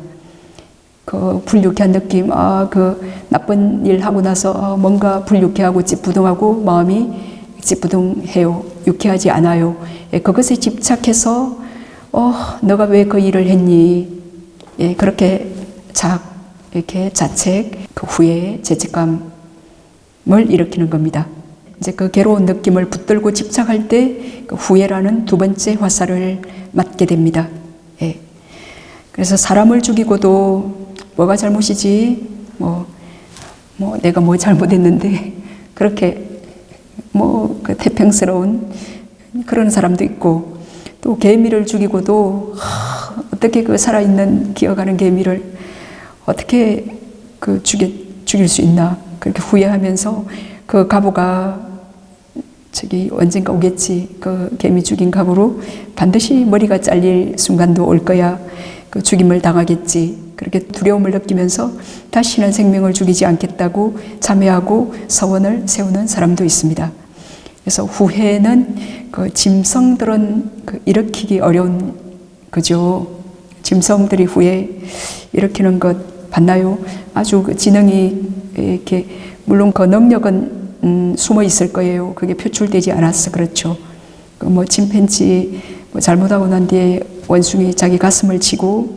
그 불유쾌한 느낌, 그 나쁜 일 하고 나서 뭔가 불유쾌하고 찌뿌둥하고 마음이 찌뿌둥해요. 유쾌하지 않아요. 그것에 집착해서 너가 왜 그 일을 했니? 그렇게 이렇게 자책, 그 후회의 죄책감을 일으키는 겁니다. 이제 그 괴로운 느낌을 붙들고 집착할 때 그 후회라는 두 번째 화살을 맞게 됩니다. 그래서 사람을 죽이고도 뭐가 잘못이지? 내가 뭐 잘못했는데 그렇게 그 태평스러운 그런 사람도 있고, 또 개미를 죽이고도 어떻게 그 살아있는 기어가는 개미를 어떻게 그 죽일 수 있나, 그렇게 후회하면서 그 가부가 저기 언젠가 오겠지, 그 개미 죽인 가부로 반드시 머리가 잘릴 순간도 올 거야, 그 죽임을 당하겠지, 그렇게 두려움을 느끼면서 다시는 생명을 죽이지 않겠다고 참회하고 서원을 세우는 사람도 있습니다. 그래서 후회는 그 짐승들은 일으키기 어려운 거죠. 짐승들이 후회 일으키는 것 봤나요? 아주 그 지능이 이렇게, 물론 그 능력은 숨어 있을 거예요. 그게 표출되지 않아서 그렇죠. 침팬지 잘못하고 난 뒤에 원숭이 자기 가슴을 치고,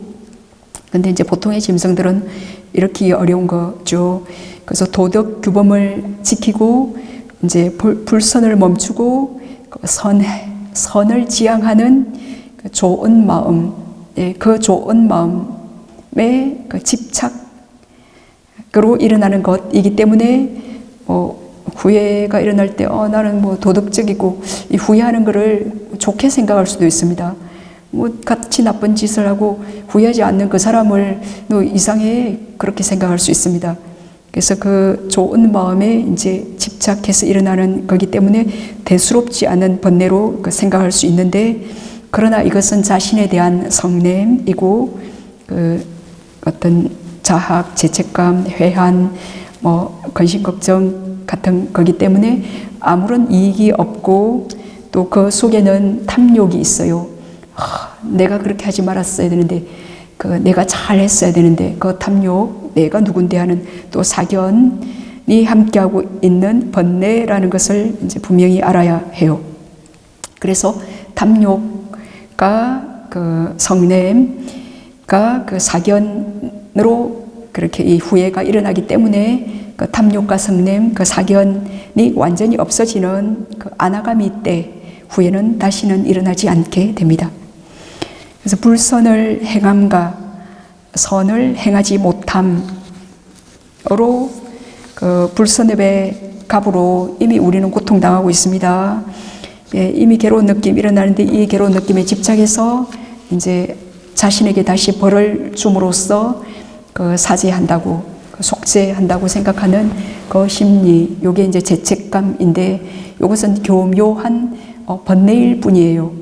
근데 이제 보통의 짐승들은 일으키기 어려운 거죠. 그래서 도덕 규범을 지키고 이제 불선을 멈추고 선을 지향하는 그 좋은 마음, 그 좋은 마음의 그 집착으로 일어나는 것이기 때문에 후회가 일어날 때 나는 뭐 도덕적이고 이 후회하는 거를 좋게 생각할 수도 있습니다. 뭐 같이 나쁜 짓을 하고 후회하지 않는 그 사람을 너 이상해 그렇게 생각할 수 있습니다. 그래서 그 좋은 마음에 이제 집착해서 일어나는 거기 때문에 대수롭지 않은 번뇌로 생각할 수 있는데, 그러나 이것은 자신에 대한 성냄이고 그 어떤 자학, 죄책감, 회한, 뭐 근심 걱정 같은 거기 때문에 아무런 이익이 없고 또 그 속에는 탐욕이 있어요. 내가 그렇게 하지 말았어야 되는데, 내가 잘했어야 되는데, 그 탐욕, 내가 누군데 하는 또 사견이 함께하고 있는 번뇌라는 것을 이제 분명히 알아야 해요. 그래서 탐욕과 그 성냄과 그 사견으로 그렇게 이 후회가 일어나기 때문에 그 탐욕과 성냄, 그 사견이 완전히 없어지는 그 아나가미 때 후회는 다시는 일어나지 않게 됩니다. 그래서 불선을 행함과 선을 행하지 못함으로 그 불선의 갑으로 이미 우리는 고통당하고 있습니다. 이미 괴로운 느낌 일어나는데 이 괴로운 느낌에 집착해서 이제 자신에게 다시 벌을 줌으로써 그 사죄한다고, 그 속죄한다고 생각하는 그 심리, 요게 이제 죄책감인데 이것은 교묘한 번뇌일 뿐이에요.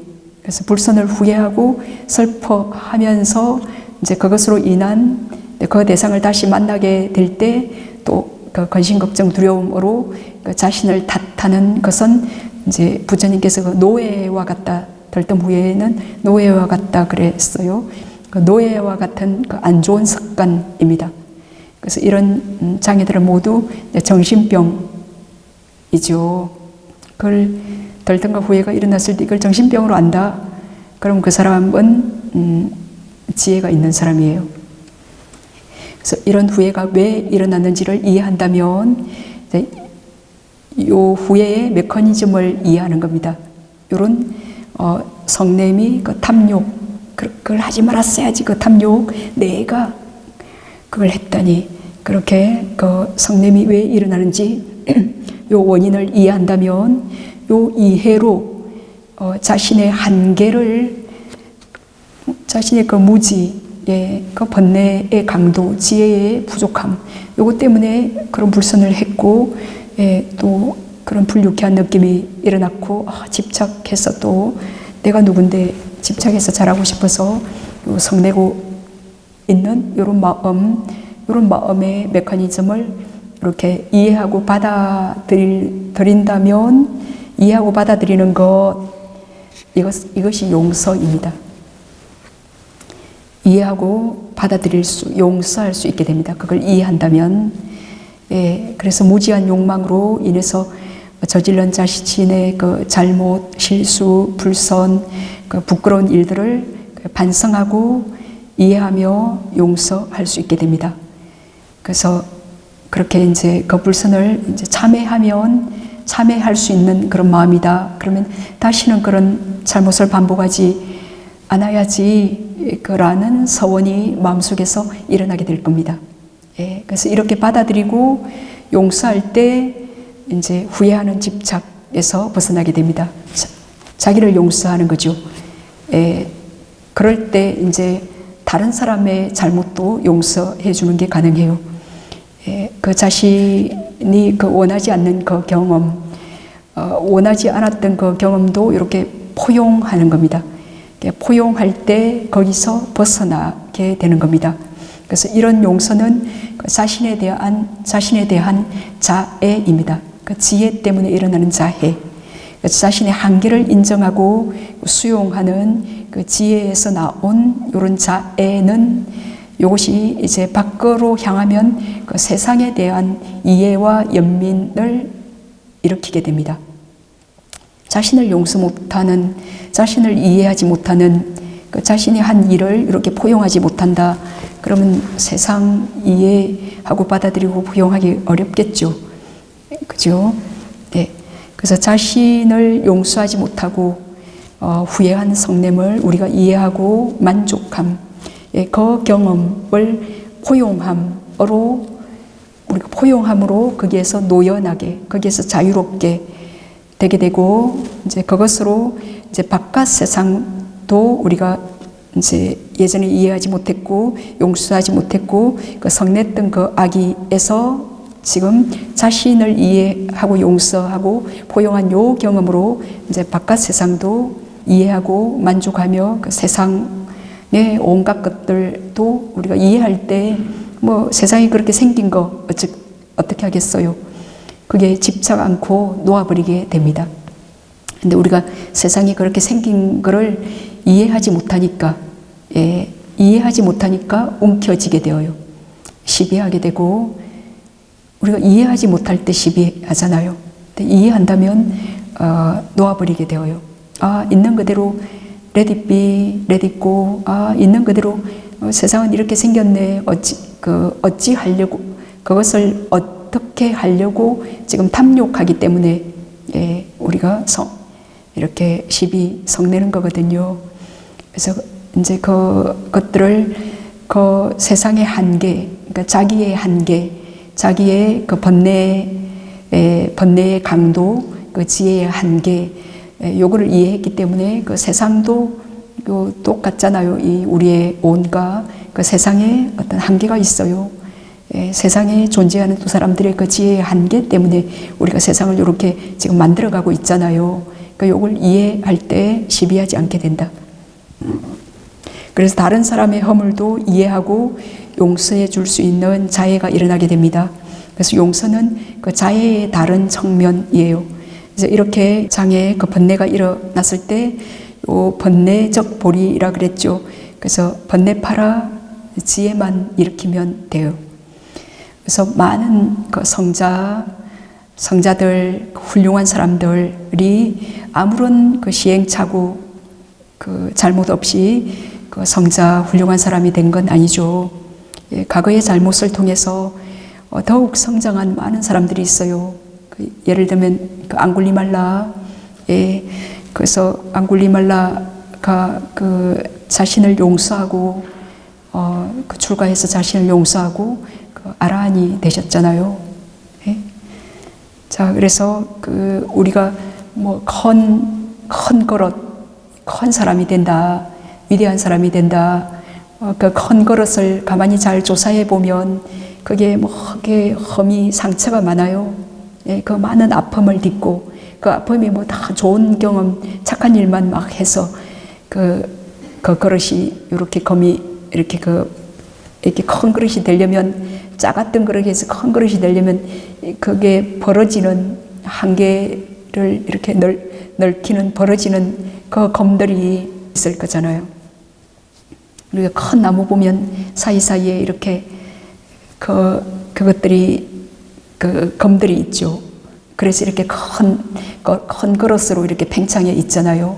그래서 불선을 후회하고 슬퍼하면서 이제 그것으로 인한 그 대상을 다시 만나게 될 때 또 그 근심 걱정 두려움으로 그 자신을 탓하는 것은 이제 부처님께서 그 노예와 같다, 들뜸 후회는 노예와 같다 그랬어요. 그 노예와 같은 그 안 좋은 습관입니다. 그래서 이런 장애들은 모두 정신병이죠. 그걸 들뜸과 후회가 일어났을 때 이걸 정신병으로 안다. 그럼 그 사람은 지혜가 있는 사람이에요. 그래서 이런 후회가 왜 일어났는지를 이해한다면 이 후회의 메커니즘을 이해하는 겁니다. 이런 성냄이 그 탐욕, 그걸 하지 말았어야지 그 탐욕, 내가 그걸 했다니, 그렇게 그 성냄이 왜 일어나는지 요 원인을 이해한다면 요 이해로 자신의 한계를, 자신의 그 무지, 그 번뇌의 강도, 지혜의 부족함, 요것 때문에 그런 불선을 했고, 또 그런 불유쾌한 느낌이 일어났고, 집착해서 또 내가 누군데 집착해서 잘하고 싶어서 성내고 있는 이런 마음의 메커니즘을 이렇게 이해하고 받아들인다면, 이해하고 받아들이는 것, 이것이 용서입니다. 이해하고 용서할 수 있게 됩니다. 그걸 이해한다면. 그래서 무지한 욕망으로 인해서 저질른 자신의 그 잘못, 실수, 불선, 그 부끄러운 일들을 반성하고 이해하며 용서할 수 있게 됩니다. 그래서 그렇게 이제 그 불선을 이제 참회할 수 있는 그런 마음이다. 그러면 다시는 그런 잘못을 반복하지 않아야지 라는 서원이 마음속에서 일어나게 될 겁니다. 그래서 이렇게 받아들이고 용서할 때 이제 후회하는 집착에서 벗어나게 됩니다. 자기를 용서하는 거죠. 그럴 때 이제 다른 사람의 잘못도 용서해 주는 게 가능해요. 그 자신이 그 원하지 않는 그 경험, 원하지 않았던 그 경험도 이렇게 포용하는 겁니다. 포용할 때 거기서 벗어나게 되는 겁니다. 그래서 이런 용서는 자신에 대한 자애입니다. 그 지혜 때문에 일어나는 자애. 자신의 한계를 인정하고 수용하는 그 지혜에서 나온 이런 자애는, 이것이 이제 밖으로 향하면 그 세상에 대한 이해와 연민을 일으키게 됩니다. 자신을 용서 못하는, 자신을 이해하지 못하는, 그 자신이 한 일을 이렇게 포용하지 못한다. 그러면 세상 이해하고 받아들이고 포용하기 어렵겠죠. 그죠? 네. 그래서 자신을 용서하지 못하고 후회한 성냄을 우리가 이해하고 만족함, 그 경험을 포용함으로 우리가 포용함으로 거기에서 노연하게, 거기에서 자유롭게 되게 되고, 이제 그것으로 이제 바깥 세상도 우리가 이제 예전에 이해하지 못했고 용서하지 못했고 그 성냈던 그 악의에서 지금 자신을 이해하고 용서하고 포용한 요 경험으로 이제 바깥 세상도 이해하고 만족하며 그 세상의 온갖 것들도 우리가 이해할 때 뭐 세상이 그렇게 생긴 거 어떻게 하겠어요? 그게 집착 않고 놓아버리게 됩니다. 근데 우리가 세상이 그렇게 생긴 거를 이해하지 못하니까, 이해하지 못하니까 움켜쥐게 되어요. 시비하게 되고, 우리가 이해하지 못할 때 시비하잖아요. 근데 이해한다면 놓아버리게 되어요. 아, 있는 그대로 let it be, let it go. 아, 있는 그대로 세상은 이렇게 생겼네. 어찌 하려고, 그것을 어떻게 하려고 지금 탐욕하기 때문에 우리가 이렇게 시비 성내는 거거든요. 그래서 이제 그것들을 그 세상의 한계, 그러니까 자기의 한계, 자기의 그 번뇌의 강도, 그 지혜의 한계, 요거를 이해했기 때문에 그 세상도 똑같잖아요. 이 우리의 온갖 그 세상에 어떤 한계가 있어요. 세상에 존재하는 두 사람들의 그 지혜의 한계 때문에 우리가 세상을 이렇게 지금 만들어가고 있잖아요. 그 요걸 이해할 때 시비하지 않게 된다. 그래서 다른 사람의 허물도 이해하고 용서해 줄 수 있는 자애가 일어나게 됩니다. 그래서 용서는 그 자애의 다른 측면이에요. 그래서 이렇게 장애의 그 번뇌가 일어났을 때 요 번뇌적 보리라 그랬죠. 그래서 번뇌 팔아 지혜만 일으키면 돼요. 그래서 많은 그 성자들, 훌륭한 사람들이 아무런 그 시행착오, 그 잘못 없이 그 성자, 훌륭한 사람이 된 건 아니죠. 과거의 잘못을 통해서 더욱 성장한 많은 사람들이 있어요. 예를 들면 그 앙굴리말라, 그래서 앙굴리말라가 그 자신을 용서하고 그 출가해서 자신을 용서하고 그 아라한이 되셨잖아요. 자, 그래서 그 우리가 뭐 큰 그릇, 큰 사람이 된다, 위대한 사람이 된다. 그 큰 그릇을 가만히 잘 조사해 보면 그게 뭐 험이 상처가 많아요. 그 많은 아픔을 딛고 그 아픔이 뭐 다 좋은 경험, 착한 일만 막 해서 그 그릇이 이렇게 이렇게 이렇게 큰 그릇이 되려면 작았던 그릇에서 큰 그릇이 되려면 그게 벌어지는 한계를 이렇게 넓히는 벌어지는 그 검들이 있을 거잖아요. 우리가 큰 나무 보면 사이사이에 이렇게 그것들이 그 검들이 있죠. 그래서 이렇게 큰 그릇으로 이렇게 팽창해 있잖아요.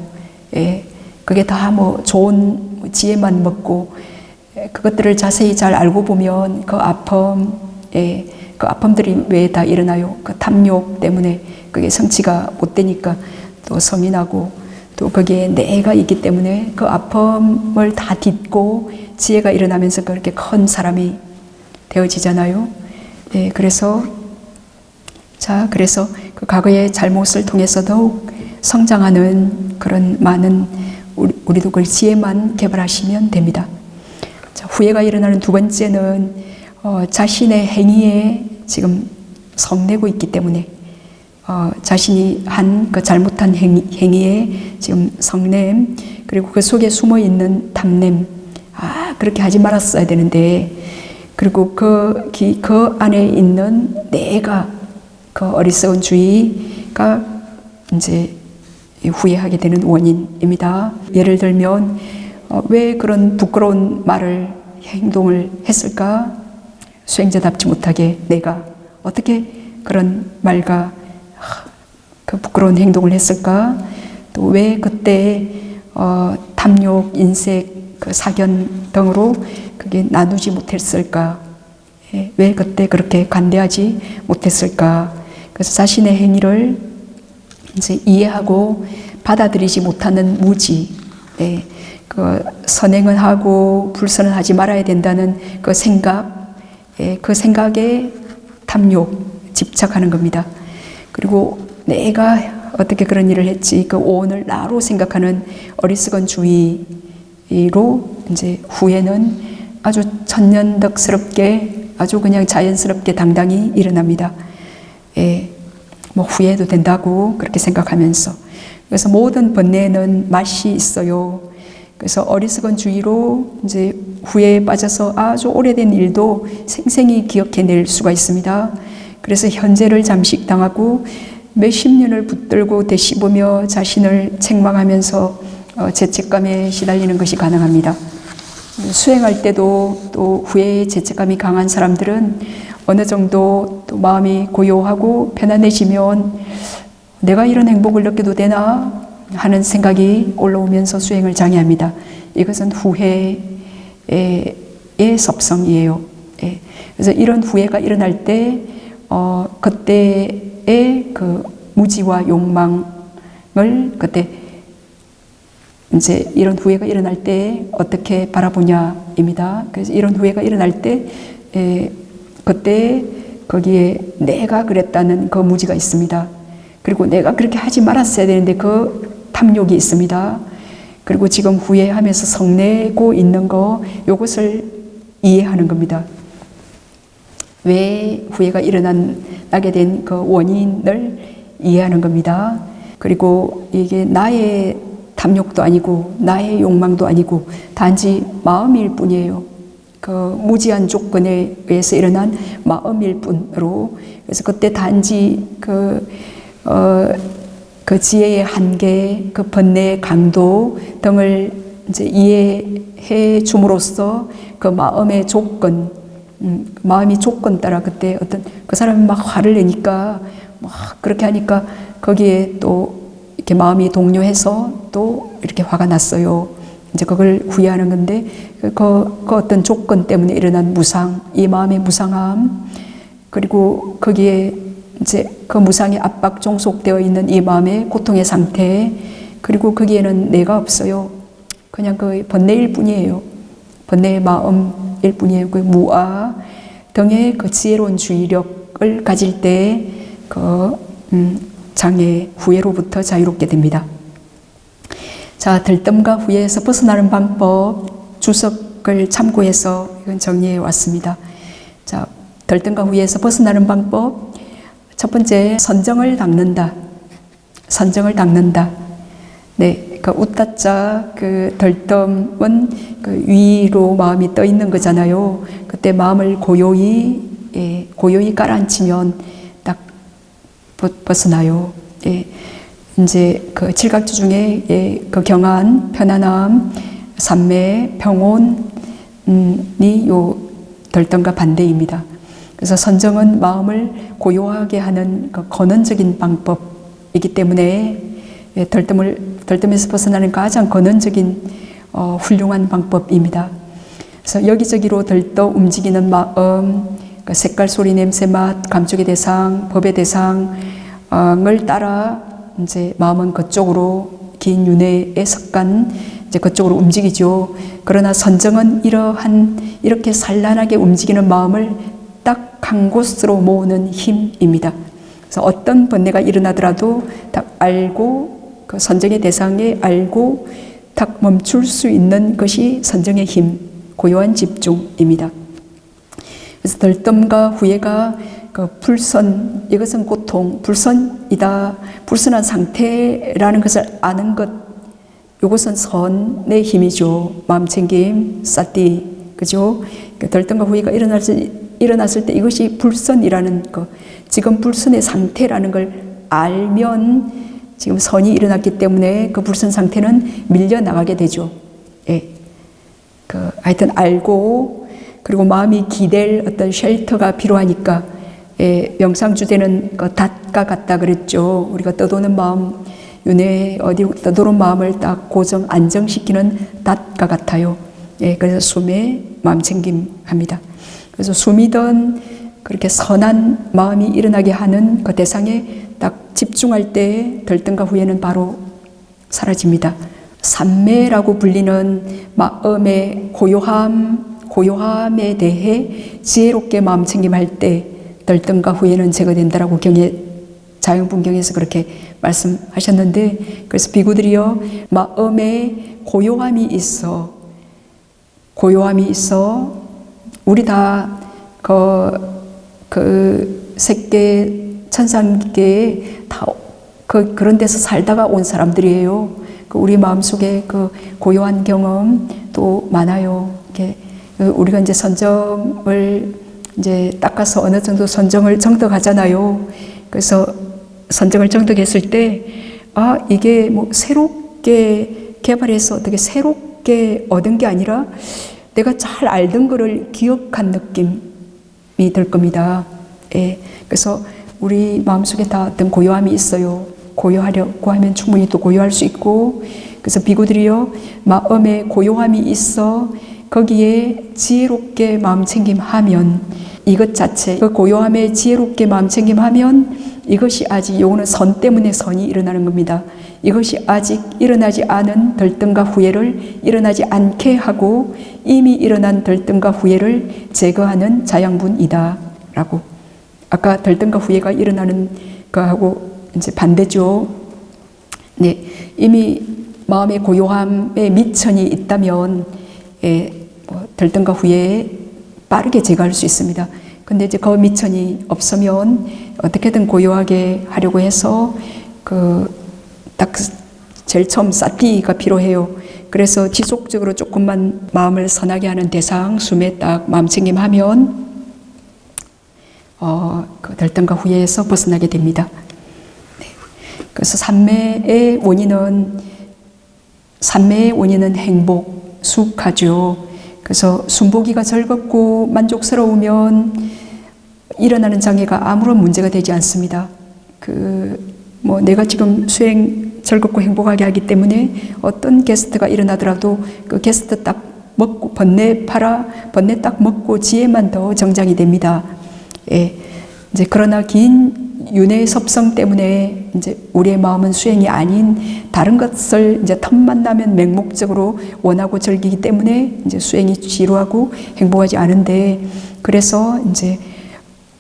그게 다 뭐 좋은 지혜만 먹고 그것들을 자세히 잘 알고 보면 그 아픔들이 왜 다 일어나요? 그 탐욕 때문에 그게 성취가 못 되니까 또 성이 나고 또 거기에 내가 있기 때문에 그 아픔을 다 딛고 지혜가 일어나면서 그렇게 큰 사람이 되어지잖아요. 그래서 그 과거의 잘못을 통해서 더욱 성장하는 그런 많은 우리도 그 지혜만 개발하시면 됩니다. 자, 후회가 일어나는 두 번째는 자신의 행위에 지금 성내고 있기 때문에 자신이 한 그 잘못한 행위에 지금 성냄, 그리고 그 속에 숨어 있는 탐냄, 그렇게 하지 말았어야 되는데, 그리고 그 안에 있는 내가 그 어리석은 주의가 이제 후회하게 되는 원인입니다. 예를 들면 왜 그런 부끄러운 행동을 했을까? 수행자답지 못하게 내가 어떻게 그런 말과 그 부끄러운 행동을 했을까? 또 왜 그때 탐욕, 인색, 그 사견 등으로 그게 나누지 못했을까? 왜 그때 그렇게 관대하지 못했을까? 그래서 자신의 행위를 이제 이해하고 받아들이지 못하는 무지, 그 선행은 하고 불선은 하지 말아야 된다는 그 생각, 그 생각에 탐욕, 집착하는 겁니다. 그리고 내가 어떻게 그런 일을 했지, 그 오온을 나로 생각하는 어리석은주의로 이제 후회는 아주 천년덕스럽게 아주 그냥 자연스럽게 당당히 일어납니다. 뭐 후회도 된다고 그렇게 생각하면서. 그래서 모든 번뇌에는 맛이 있어요. 그래서 어리석은주의로 이제 후회에 빠져서 아주 오래된 일도 생생히 기억해낼 수가 있습니다. 그래서 현재를 잠식당하고 몇십 년을 붙들고 되씹으며 자신을 책망하면서 죄책감에 시달리는 것이 가능합니다. 수행할 때도 또 후회의 죄책감이 강한 사람들은 어느 정도 또 마음이 고요하고 편안해지면 내가 이런 행복을 느껴도 되나 하는 생각이 올라오면서 수행을 장애합니다. 이것은 후회의 섭성이에요. 그래서 이런 후회가 일어날 때 그때의 그 무지와 욕망을 그때 이제 이런 후회가 일어날 때 어떻게 바라보냐입니다. 그래서 이런 후회가 일어날 때 그때 거기에 내가 그랬다는 그 무지가 있습니다. 그리고 내가 그렇게 하지 말았어야 되는데 그 탐욕이 있습니다. 그리고 지금 후회하면서 성내고 있는 거, 이것을 이해하는 겁니다. 왜 후회가 일어나게 된 그 원인을 이해하는 겁니다. 그리고 이게 나의 탐욕도 아니고 나의 욕망도 아니고 단지 마음일 뿐이에요. 그 무지한 조건에 의해서 일어난 마음일 뿐으로, 그래서 그때 단지 그 지혜의 한계, 그 번뇌의 강도 등을 이제 이해해 줌으로써 그 마음의 조건, 마음이 조건 따라 그때 어떤 그 사람이 막 화를 내니까 막 그렇게 하니까 거기에 또 이렇게 마음이 동요해서 또 이렇게 화가 났어요. 이제 그걸 후회하는 건데 그 어떤 조건 때문에 일어난 무상, 이 마음의 무상함, 그리고 거기에 이제 그 무상의 압박 종속되어 있는 이 마음의 고통의 상태, 그리고 거기에는 내가 없어요. 그냥 그 번뇌일 뿐이에요. 번뇌의 마음일 뿐이에요. 그 무아 등의 그 지혜로운 주의력을 가질 때 그 장애, 후회로부터 자유롭게 됩니다. 자, 들뜸과 후회에서 벗어나는 방법 주석을 참고해서 이건 정리해 왔습니다. 자, 들뜸과 후회에서 벗어나는 방법, 첫 번째, 선정을 닦는다. 선정을 닦는다. 네, 그 웃다자 그 들뜸은 그 위로 마음이 떠 있는 거잖아요. 그때 마음을 고요히 깔아앉히면 딱 벗어나요. 이제 그 칠각주 중에 그 경안, 편안함, 삼매, 평온이 요 들뜸과 반대입니다. 그래서 선정은 마음을 고요하게 하는 그 근원적인 방법이기 때문에 들뜸에서 벗어나는 가장 근원적인 훌륭한 방법입니다. 그래서 여기저기로 들떠 움직이는 마음, 그 색깔, 소리, 냄새, 맛, 감촉의 대상, 법의 대상을 따라 이제 마음은 그쪽으로 긴 윤회의 습관 이제 그쪽으로 움직이죠. 그러나 선정은 이렇게 산란하게 움직이는 마음을 딱 한 곳으로 모으는 힘입니다. 그래서 어떤 번뇌가 일어나더라도 딱 알고 그 선정의 대상에 알고 딱 멈출 수 있는 것이 선정의 힘, 고요한 집중입니다. 그래서 들뜸과 후회가 그 불선, 이것은 고통, 불선이다, 불선한 상태라는 것을 아는 것, 이것은 선의 힘이죠. 마음챙김, 사띠, 그죠? 들뜸과 후회가 일어났을 때 이것이 불선이라는 것, 지금 불선의 상태라는 걸 알면 지금 선이 일어났기 때문에 그 불선 상태는 밀려나가게 되죠. 하여튼 알고, 그리고 마음이 기댈 어떤 쉘터가 필요하니까, 명상 주제는 그 닷과 같다 그랬죠. 우리가 떠도는 마음, 윤회 어디 떠도는 마음을 딱 고정, 안정시키는 닷과 같아요. 그래서 숨에 마음 챙김합니다. 그래서 숨이든 그렇게 선한 마음이 일어나게 하는 그 대상에 딱 집중할 때 들뜸과 후회는 바로 사라집니다. 삼매라고 불리는 마음의 고요함에 대해 지혜롭게 마음 챙김할 때 들뜸과 후회는 제거된다라고 자연분경에서 그렇게 말씀하셨는데, 그래서 비구들이여 마음에 고요함이 있어 우리 다 그 색계 천상계에 다 그런 데서 살다가 온 사람들이에요. 우리 마음속에 그 고요한 경험도 많아요. 이렇게 우리가 이제 선정을 이제 닦아서 어느 정도 선정을 정덕하잖아요. 그래서 선정을 정덕했을 때, 이게 뭐 새롭게 개발해서 어떻게 새롭게 얻은 게 아니라 내가 잘 알던 거를 기억한 느낌이 들 겁니다. 예. 그래서 우리 마음속에 다 어떤 고요함이 있어요. 고요하려고 하면 충분히 또 고요할 수 있고, 그래서 비구들이여 마음에 고요함이 있어 거기에 지혜롭게 마음챙김하면, 이것 자체 그 고요함에 지혜롭게 마음챙김하면 이것이 아직, 요거는 선 때문에 선이 일어나는 겁니다. 이것이 아직 일어나지 않은 들뜸과 후회를 일어나지 않게 하고 이미 일어난 들뜸과 후회를 제거하는 자양분이다 라고. 아까 들뜸과 후회가 일어나는 거하고 이제 반대죠. 네, 이미 마음의 고요함에 미천이 있다면 들뜸과 후회에 빠르게 제거할 수 있습니다. 근데 이제 그 미천이 없으면 어떻게든 고요하게 하려고 해서 딱 제일 처음 사티가 필요해요. 그래서 지속적으로 조금만 마음을 선하게 하는 대상, 숨에 딱 마음챙김하면 그 들뜸과 후회에서 벗어나게 됩니다. 네. 그래서 산매의 원인은 행복, 수하죠. 그래서 순보기가 즐겁고 만족스러우면 일어나는 장애가 아무런 문제가 되지 않습니다. 내가 지금 수행 즐겁고 행복하게 하기 때문에 어떤 게스트가 일어나더라도 그 게스트 딱 먹고 번뇌 딱 먹고 지혜만 더 정장이 됩니다. 예. 이제 그러나 긴 윤회의 섭성 때문에 이제 우리의 마음은 수행이 아닌 다른 것을 이제 틈만 나면 맹목적으로 원하고 즐기기 때문에 이제 수행이 지루하고 행복하지 않은데, 그래서 이제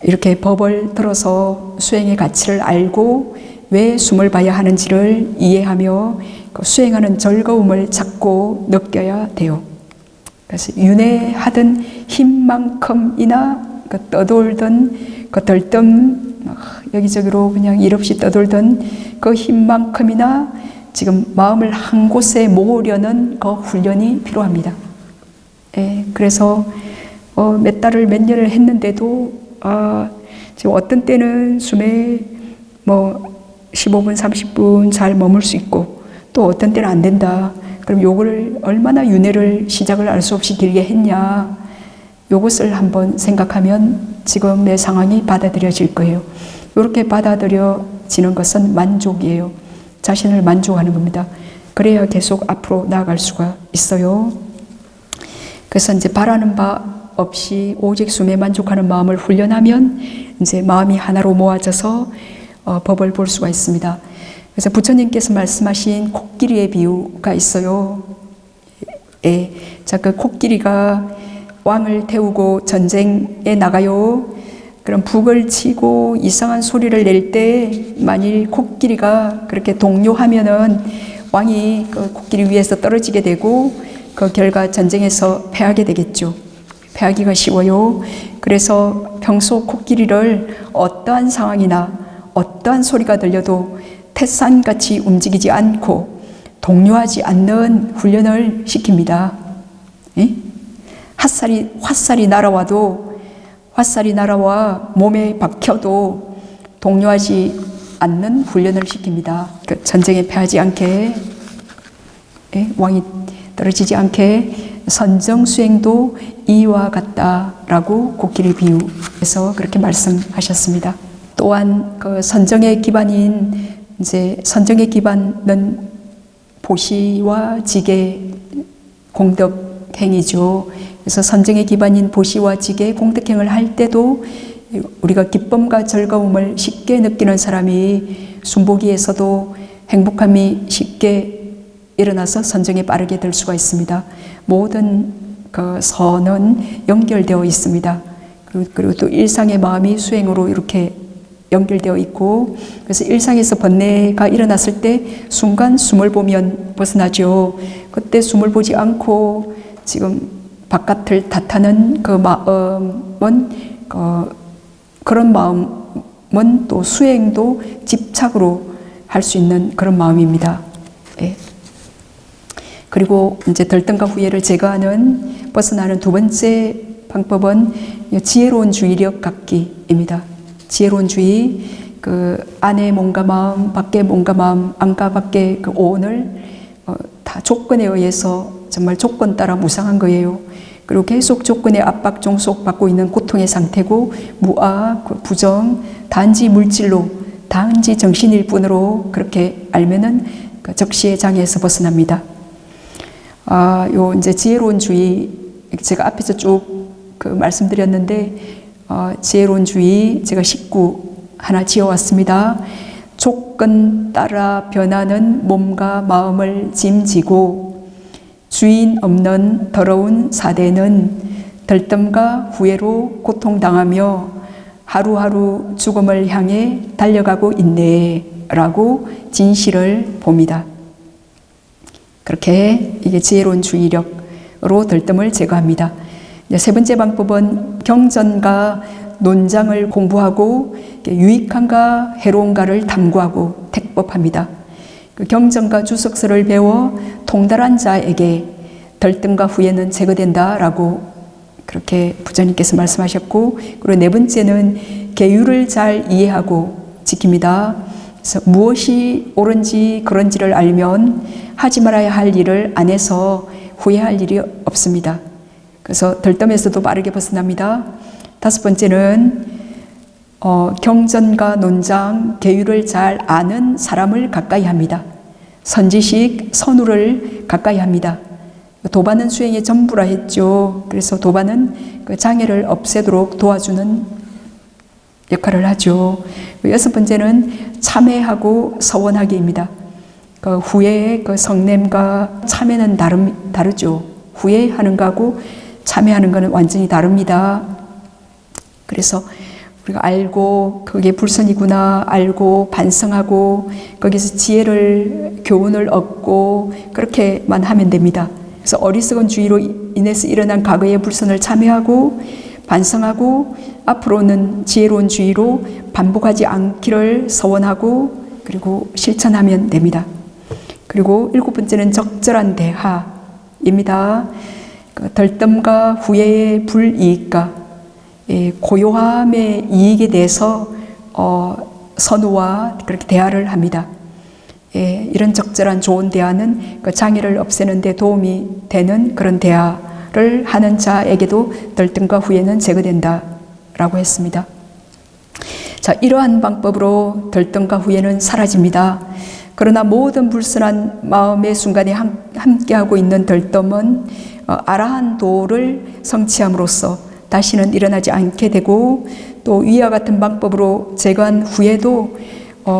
이렇게 법을 들어서 수행의 가치를 알고 왜 숨을 봐야 하는지를 이해하며 그 수행하는 즐거움을 찾고 느껴야 돼요. 그래서 윤회하던 힘만큼이나 떠돌던 들뜸 여기저기로 그냥 일 없이 떠돌던 그 힘만큼이나 지금 마음을 한 곳에 모으려는 그 훈련이 필요합니다. 예, 그래서 몇 달을 몇 년을 했는데도 지금 어떤 때는 숨에 15분, 30분 잘 머물 수 있고 또 어떤 때는 안 된다. 그럼 요거를 얼마나 윤회를 시작을 알 수 없이 길게 했냐. 요것을 한번 생각하면 지금의 상황이 받아들여질 거예요. 이렇게 받아들여지는 것은 만족이에요. 자신을 만족하는 겁니다. 그래야 계속 앞으로 나아갈 수가 있어요. 그래서 이제 바라는 바 없이 오직 숨에 만족하는 마음을 훈련하면 이제 마음이 하나로 모아져서 법을 볼 수가 있습니다. 그래서 부처님께서 말씀하신 코끼리의 비유가 있어요. 예. 자, 그 코끼리가 왕을 태우고 전쟁에 나가요. 그럼 북을 치고 이상한 소리를 낼 때 만일 코끼리가 그렇게 동요하면은 왕이 그 코끼리 위에서 떨어지게 되고 그 결과 전쟁에서 패하게 되겠죠. 패하기가 쉬워요. 그래서 평소 코끼리를 어떠한 상황이나 어떠한 소리가 들려도 태산같이 움직이지 않고 동요하지 않는 훈련을 시킵니다. 예? 화살이 날아와 몸에 박혀도 동요하지 않는 훈련을 시킵니다. 그 전쟁에 패하지 않게, 예? 왕이 떨어지지 않게 선정수행도 이와 같다라고 코끼리 비유에서 그렇게 말씀하셨습니다. 또한 그 선정의 기반은 보시와 지계 공덕행이죠. 그래서 선정의 기반인 보시와 지계 공덕행을 할 때도 우리가 기쁨과 즐거움을 쉽게 느끼는 사람이 순보기에서도 행복함이 쉽게 일어나서 선정에 빠르게 될 수가 있습니다. 모든 그 선은 연결되어 있습니다. 그리고 또 일상의 마음이 수행으로 이렇게 연결되어 있고, 그래서 일상에서 번뇌가 일어났을 때 순간 숨을 보면 벗어나죠. 그때 숨을 보지 않고 지금 바깥을 탓하는 그 마음은 그런 마음은 또 수행도 집착으로 할 수 있는 그런 마음입니다. 예. 그리고 이제 들뜸과 후회를 제거하는 벗어나는 두 번째 방법은 지혜로운 주의력 갖기입니다. 지혜로운 주의, 그 안에 몸과 마음, 밖에 몸과 마음, 안과 밖에 그 오온을 다 조건에 의해서 정말 조건 따라 무상한 거예요. 그리고 계속 조건의 압박 종속 받고 있는 고통의 상태고, 무악, 부정, 단지 물질로, 단지 정신일 뿐으로 그렇게 알면은 그 적시의 장애에서 벗어납니다. 요 이제 지혜로운 주의, 제가 앞에서 쭉 그 말씀드렸는데, 지혜로운 주의 제가 식구 하나 지어왔습니다. 조건 따라 변하는 몸과 마음을 짐지고 주인 없는 더러운 사대는 들뜸과 후회로 고통당하며 하루하루 죽음을 향해 달려가고 있네 라고 진실을 봅니다. 그렇게 이게 지혜로운 주의력으로 들뜸을 제거합니다. 세 번째 방법은 경전과 논장을 공부하고 유익한가 해로운가를 탐구하고 택법합니다. 그 경전과 주석서를 배워 통달한 자에게 들뜸과 후회는 제거된다라고 그렇게 부처님께서 말씀하셨고, 그리고 네 번째는 계율을 잘 이해하고 지킵니다. 그래서 무엇이 옳은지 그런지를 알면 하지 말아야 할 일을 안 해서 후회할 일이 없습니다. 그래서 들뜸에서도 빠르게 벗어납니다. 다섯 번째는 경전과 논장, 계율을 잘 아는 사람을 가까이 합니다. 선지식, 선우를 가까이 합니다. 도반은 수행의 전부라 했죠. 그래서 도반은 그 장애를 없애도록 도와주는 역할을 하죠. 여섯 번째는 참회하고 서원하기입니다. 그 후회의 그 성냄과 참회는 다르죠. 후회하는 거하고 참회하는 것은 완전히 다릅니다. 그래서 우리가 알고 그게 불선이구나 알고 반성하고 거기서 지혜를 교훈을 얻고 그렇게만 하면 됩니다. 그래서 어리석은 주의로 인해서 일어난 과거의 불선을 참회하고 반성하고 앞으로는 지혜로운 주의로 반복하지 않기를 서원하고 그리고 실천하면 됩니다. 그리고 일곱 번째는 적절한 대하입니다. 그 들뜸과 후회의 불이익과 고요함의 이익에 대해서 선우와 그렇게 대화를 합니다. 이런 적절한 좋은 대화는 그 장애를 없애는 데 도움이 되는 그런 대화를 하는 자에게도 들뜸과 후회는 제거된다라고 했습니다. 자, 이러한 방법으로 들뜸과 후회는 사라집니다. 그러나 모든 불순한 마음의 순간에 함께하고 있는 들뜸은 아라한도를 성취함으로써 다시는 일어나지 않게 되고, 또 위와 같은 방법으로 제거한 후에도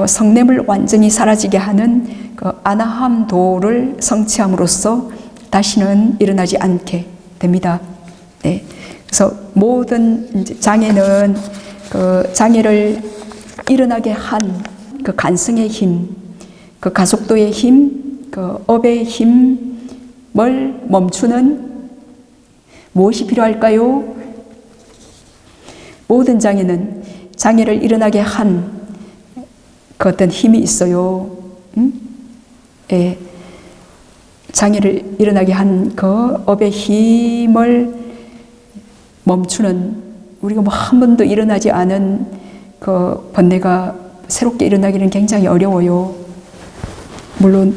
성냄을 완전히 사라지게 하는 그 아나함도를 성취함으로써 다시는 일어나지 않게 됩니다. 네. 그래서 모든 장애는 그 장애를 일어나게 한 그 간성의 힘, 그 가속도의 힘, 그 업의 힘을 멈추는 무엇이 필요할까요? 모든 장애는 장애를 일어나게 한 그 어떤 힘이 있어요. 장애를 일어나게 한 그 업의 힘을 멈추는, 우리가 뭐 한 번도 일어나지 않은 그 번뇌가 새롭게 일어나기는 굉장히 어려워요. 물론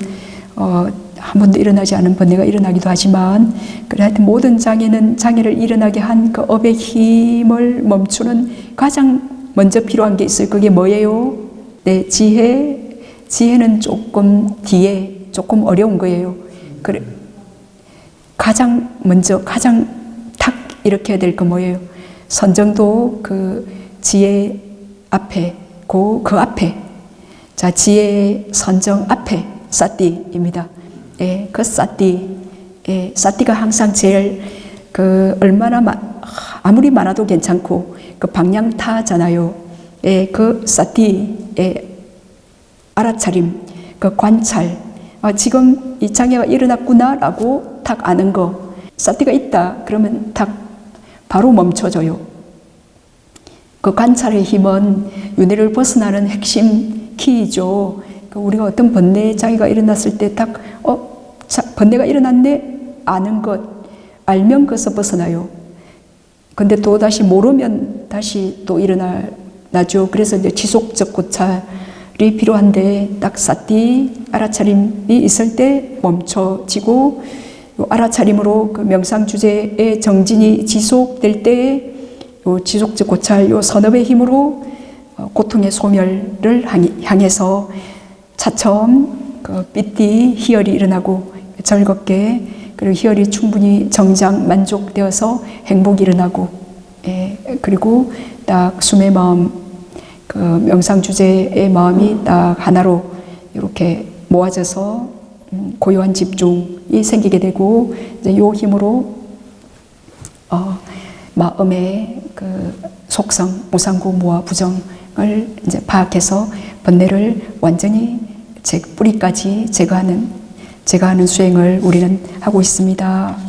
한 번도 일어나지 않은 번뇌가 일어나기도 하지만, 그래 하여튼 모든 장애는 장애를 일어나게 한 그 업의 힘을 멈추는 가장 먼저 필요한 게 있어요. 그게 뭐예요? 네, 지혜. 지혜는 조금 뒤에 조금 어려운 거예요. 그래, 가장 먼저 가장 탁 이렇게 해야 될 거 뭐예요? 선정도 그 지혜 앞에 그 앞에, 자, 지혜의 선정 앞에 사띠입니다. 그 사띠, 사띠가 항상 제일 그 얼마나 아무리 많아도 괜찮고 그 방향 타잖아요. 예, 그 사티의 알아차림, 그 관찰, 지금 이 장애가 일어났구나라고 딱 아는 거, 사티가 있다 그러면 딱 바로 멈춰줘요. 그 관찰의 힘은 윤회를 벗어나는 핵심 키이죠. 우리가 어떤 번뇌 장애가 일어났을 때 딱 번뇌가 일어났네 아는 것, 알면 그것서 벗어나요. 근데 또 다시 모르면 다시 또 일어나죠. 그래서 이제 지속적 고찰이 필요한데 딱 사티 알아차림이 있을 때 멈춰지고, 알아차림으로 그 명상 주제의 정진이 지속될 때 지속적 고찰, 선업의 힘으로 고통의 소멸을 향해서 차츰 그 삐띠 희열이 일어나고 즐겁게, 그리고 희열이 충분히 정장 만족되어서 행복이 일어나고, 그리고 딱 숨의 마음, 그 명상 주제의 마음이 딱 하나로 이렇게 모아져서 고요한 집중이 생기게 되고, 이제 요 힘으로 마음의 그 속성, 무상구, 무아, 부정을 이제 파악해서 번뇌를 완전히 뿌리까지 제거하는 수행을 우리는 하고 있습니다.